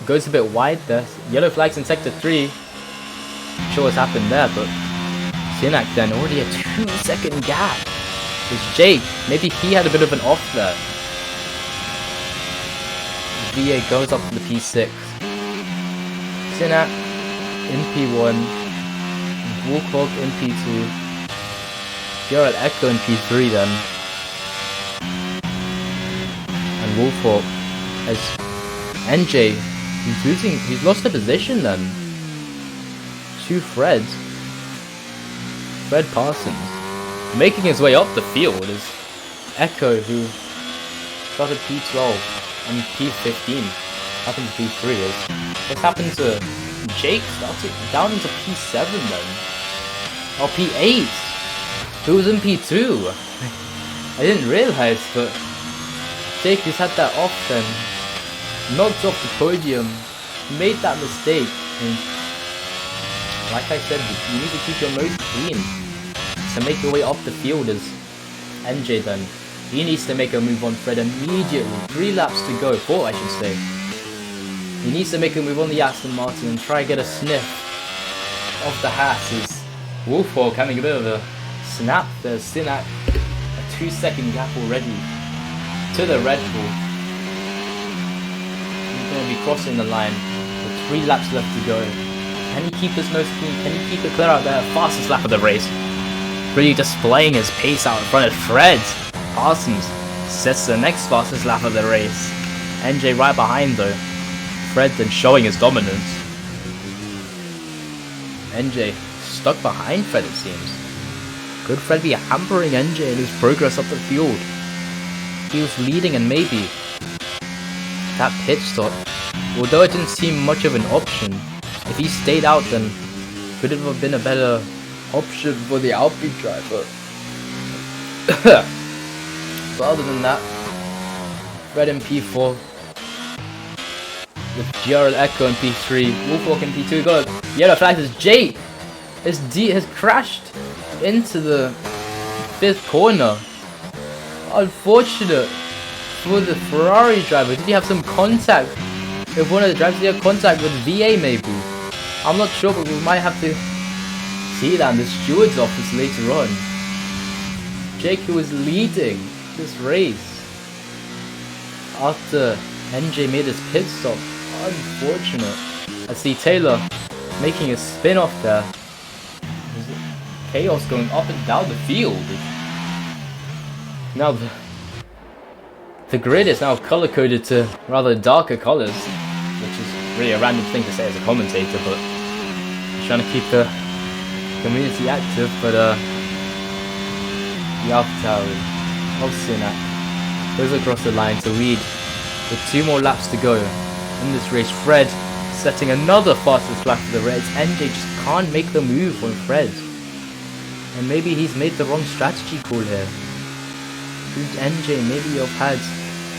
goes a bit wide there. Yellow flags in sector 3. Not sure what's happened there, but Sinak then already a 2-second gap. As Jake, maybe he had a bit of an off there. VA goes up to the P6. Sinak in P1. Wolfhawk in P2. GRL Echo in P3 then. And Wolfhawk as NJ, he's lost the position then to Fred Parsons. Making his way up the field is Echo, who started P12 and P15, happened to P3 is. What's happened to Jake? Started down into P7 then. Or P8, who was in P2. I didn't realise, but Jake who's had that off then, knocked off the podium, made that mistake, and like I said, you need to keep your nose clean to make your way up the field as NJ then. He needs to make a move on Fred immediately, 3 laps to go, 4 I should say. He needs to make a move on the Aston Martin and try and get a sniff of the Haas as Wolfhawk having a bit of a snap. There's Sinak, a 2-second gap already to the Red Bull. He's going to be crossing the line with 3 laps left to go. Can he keep his nose clean? Can he keep it clear out there? Fastest lap of the race. Really displaying his pace out in front of Fred Parsons. Sets the next fastest lap of the race. NJ right behind though. Fred then showing his dominance. NJ stuck behind Fred it seems. Could Fred be hampering NJ in his progress up the field? He was leading and maybe that pit stop, although it didn't seem much of an option, if he stayed out then could it have been a better option for the Alpine driver. But other than that, Fred in P4 with GRL Echo in P3, Wolfhawk in P2, got a yellow flag as Jake has crashed into the 5th corner. Unfortunate for the Ferrari driver. Did he have some contact with one of the drivers? Did he have contact with VA maybe? I'm not sure, but we might have to see that in the steward's office later on. Jake, who was leading this race after NJ made his pit stop. Unfortunate. I see Taylor making a spin off there. There's chaos going up and down the field. Now the grid is now color coded to rather darker colors, which is really a random thing to say as a commentator, but I'm trying to keep the community active. But the Alpha of Sinak goes across the line to lead with 2 more laps to go in this race. Fred setting another fastest lap for the Reds. NJ just can't make the move on Fred, and maybe he's made the wrong strategy call here. NJ, maybe you've had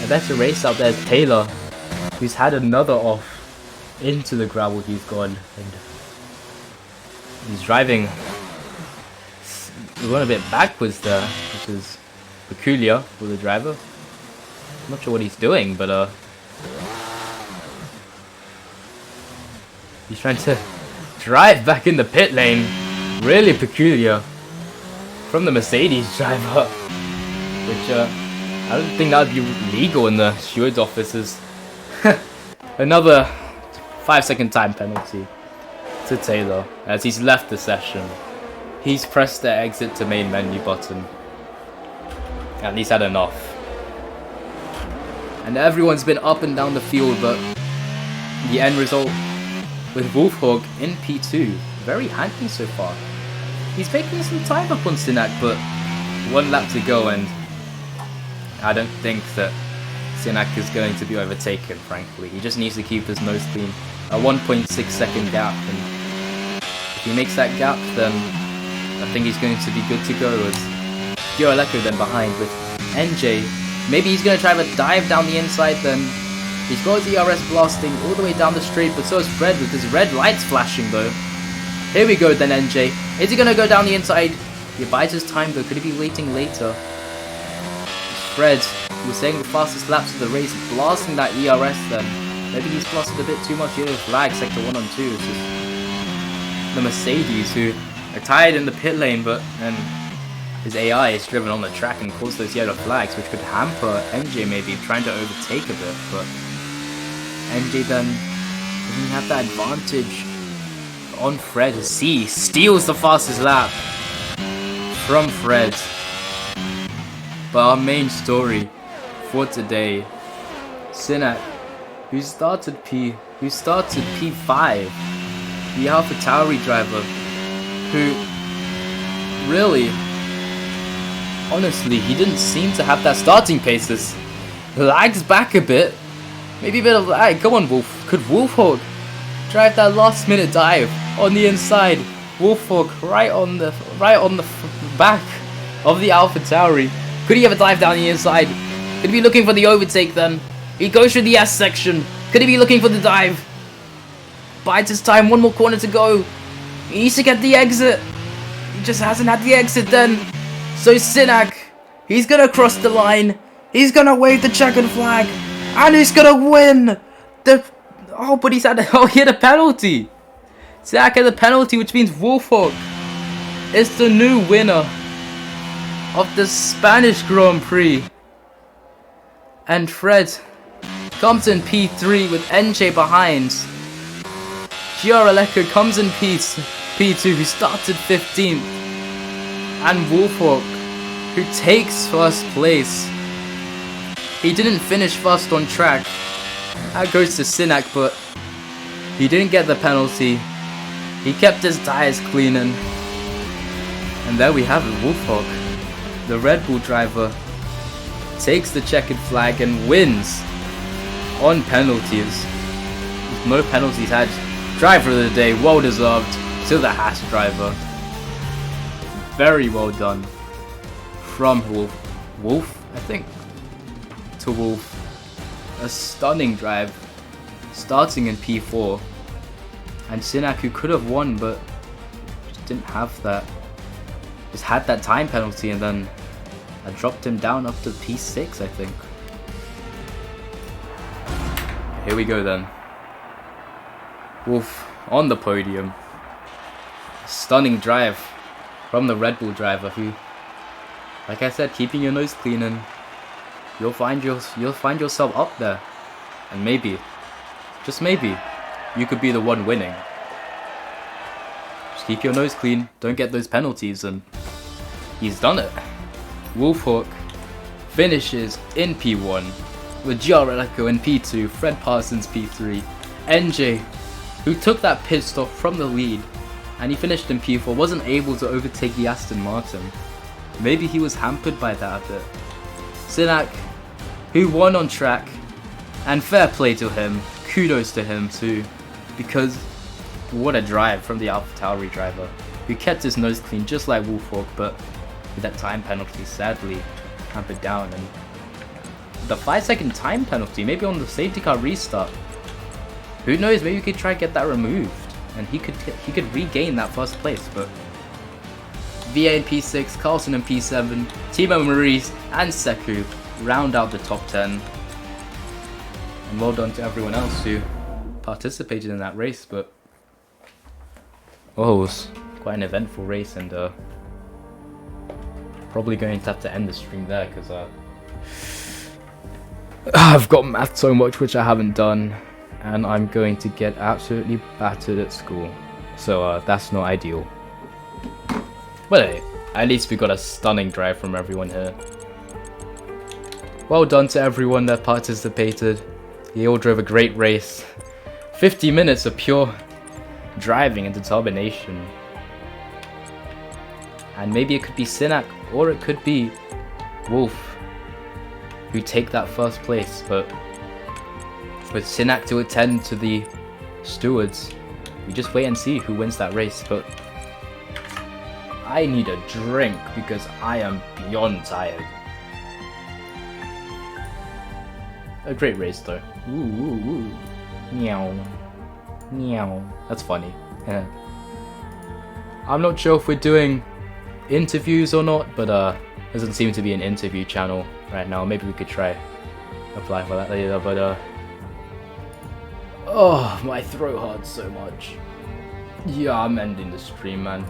a better race out there. Taylor, who's had another off into the gravel, he's gone, and he's driving. We're going a bit backwards there, which is peculiar for the driver. I'm not sure what he's doing, but he's trying to drive back in the pit lane. Really peculiar from the Mercedes driver. which I don't think that would be legal in the steward's offices. Another 5-second time penalty to Taylor as he's left the session. He's pressed the exit to main menu button, and he's had enough. And everyone's been up and down the field, but the end result with Wolfhog in P2, very handy so far. He's making some time up on Sinak, but 1 lap to go, and I don't think that Sinak is going to be overtaken, frankly. He just needs to keep his nose clean. A 1.6 second gap, and if he makes that gap, then I think he's going to be good to go. As Gioreleco then behind with NJ. Maybe he's going to try to dive down the inside, then he's got his ERS blasting all the way down the straight, but so is Fred with his red lights flashing though. Here we go then, NJ. Is he going to go down the inside? He buys his time though, could he be waiting later? Fred, who was saying the fastest laps of the race, blasting that ERS then. Maybe he's blasted a bit too much yellow flag, sector 1 on 2. It's just the Mercedes who are tired in the pit lane, but then his AI is driven on the track and caused those yellow flags, which could hamper NJ maybe trying to overtake a bit, but NJ then doesn't have that advantage on Fred as he steals the fastest lap from Fred. But our main story for today, Sinak, who started P5, the AlphaTauri driver, who really, honestly, he didn't seem to have that starting paces. Lags back a bit, maybe a bit of lag. Come on, Wolf. Could Wolfhog drive that last minute dive on the inside? Wolfhog right on the back of the AlphaTauri. Could he have a dive down the inside? Could he be looking for the overtake then? He goes through the S section. Could he be looking for the dive? Bides his time, 1 more corner to go. He needs to get the exit. He just hasn't had the exit then. So Sinak, he's gonna cross the line. He's gonna wave the checkered flag. And he's gonna win. But he had a penalty. Sinak had a penalty, which means Wolfhog is the new winner of the Spanish Grand Prix. And Fred comes in P3 with NJ behind. Gioreleco comes in P2, who started 15th. And Wolfhog, who takes first place. He didn't finish first on track. That goes to Sinak, but he didn't get the penalty. He kept his tyres cleaning. And there we have it, Wolfhog, the Red Bull driver, takes the checkered flag and wins on penalties. With no penalties had. Driver of the day, well deserved to the Haas driver. Very well done from Wolf, I think, to Wolf. A stunning drive, starting in P4. And Sinak, who could have won, but just didn't have that. Just had that time penalty, and then I dropped him down up to P6, I think. Here we go then. Wolf on the podium. Stunning drive from the Red Bull driver, who, like I said, keeping your nose clean, and you'll find yourself up there, and maybe, just maybe, you could be the one winning. Just keep your nose clean, don't get those penalties, and he's done it. Wolfhog finishes in P1 with Gioreleco in P2, Fred Parsons P3, NJ, who took that pit stop from the lead, and he finished in P4, wasn't able to overtake the Aston Martin. Maybe he was hampered by that a bit. Sinak, who won on track, and fair play to him, kudos to him too, because what a drive from the AlphaTauri driver, who kept his nose clean just like Wolfhog, but with that time penalty sadly hampered down. And the 5-second time penalty, maybe on the safety car restart, who knows, maybe we could try and get that removed, and he could regain that first place. But VA in P6, Carlson in P7, Timo Maurice and Sekou round out the top 10. And well done to everyone else who participated in that race. But oh, it was quite an eventful race, and Probably going to have to end the stream there because I've got math so much which I haven't done, and I'm going to get absolutely battered at school. So that's not ideal. But hey, at least we got a stunning drive from everyone here. Well done to everyone that participated. You all drove a great race. 50 minutes of pure driving and determination. And maybe it could be Sinak or it could be Wolf who take that first place, but with Sinak to attend to the stewards, we just wait and see who wins that race. But I need a drink because I am beyond tired. A great race though. Ooh, ooh, ooh. Meow. Meow. That's funny. I'm not sure if we're doing interviews or not, but doesn't seem to be an interview channel right now. Maybe we could try apply for that later, but oh, my throat hurts so much. Yeah, I'm ending the stream, man.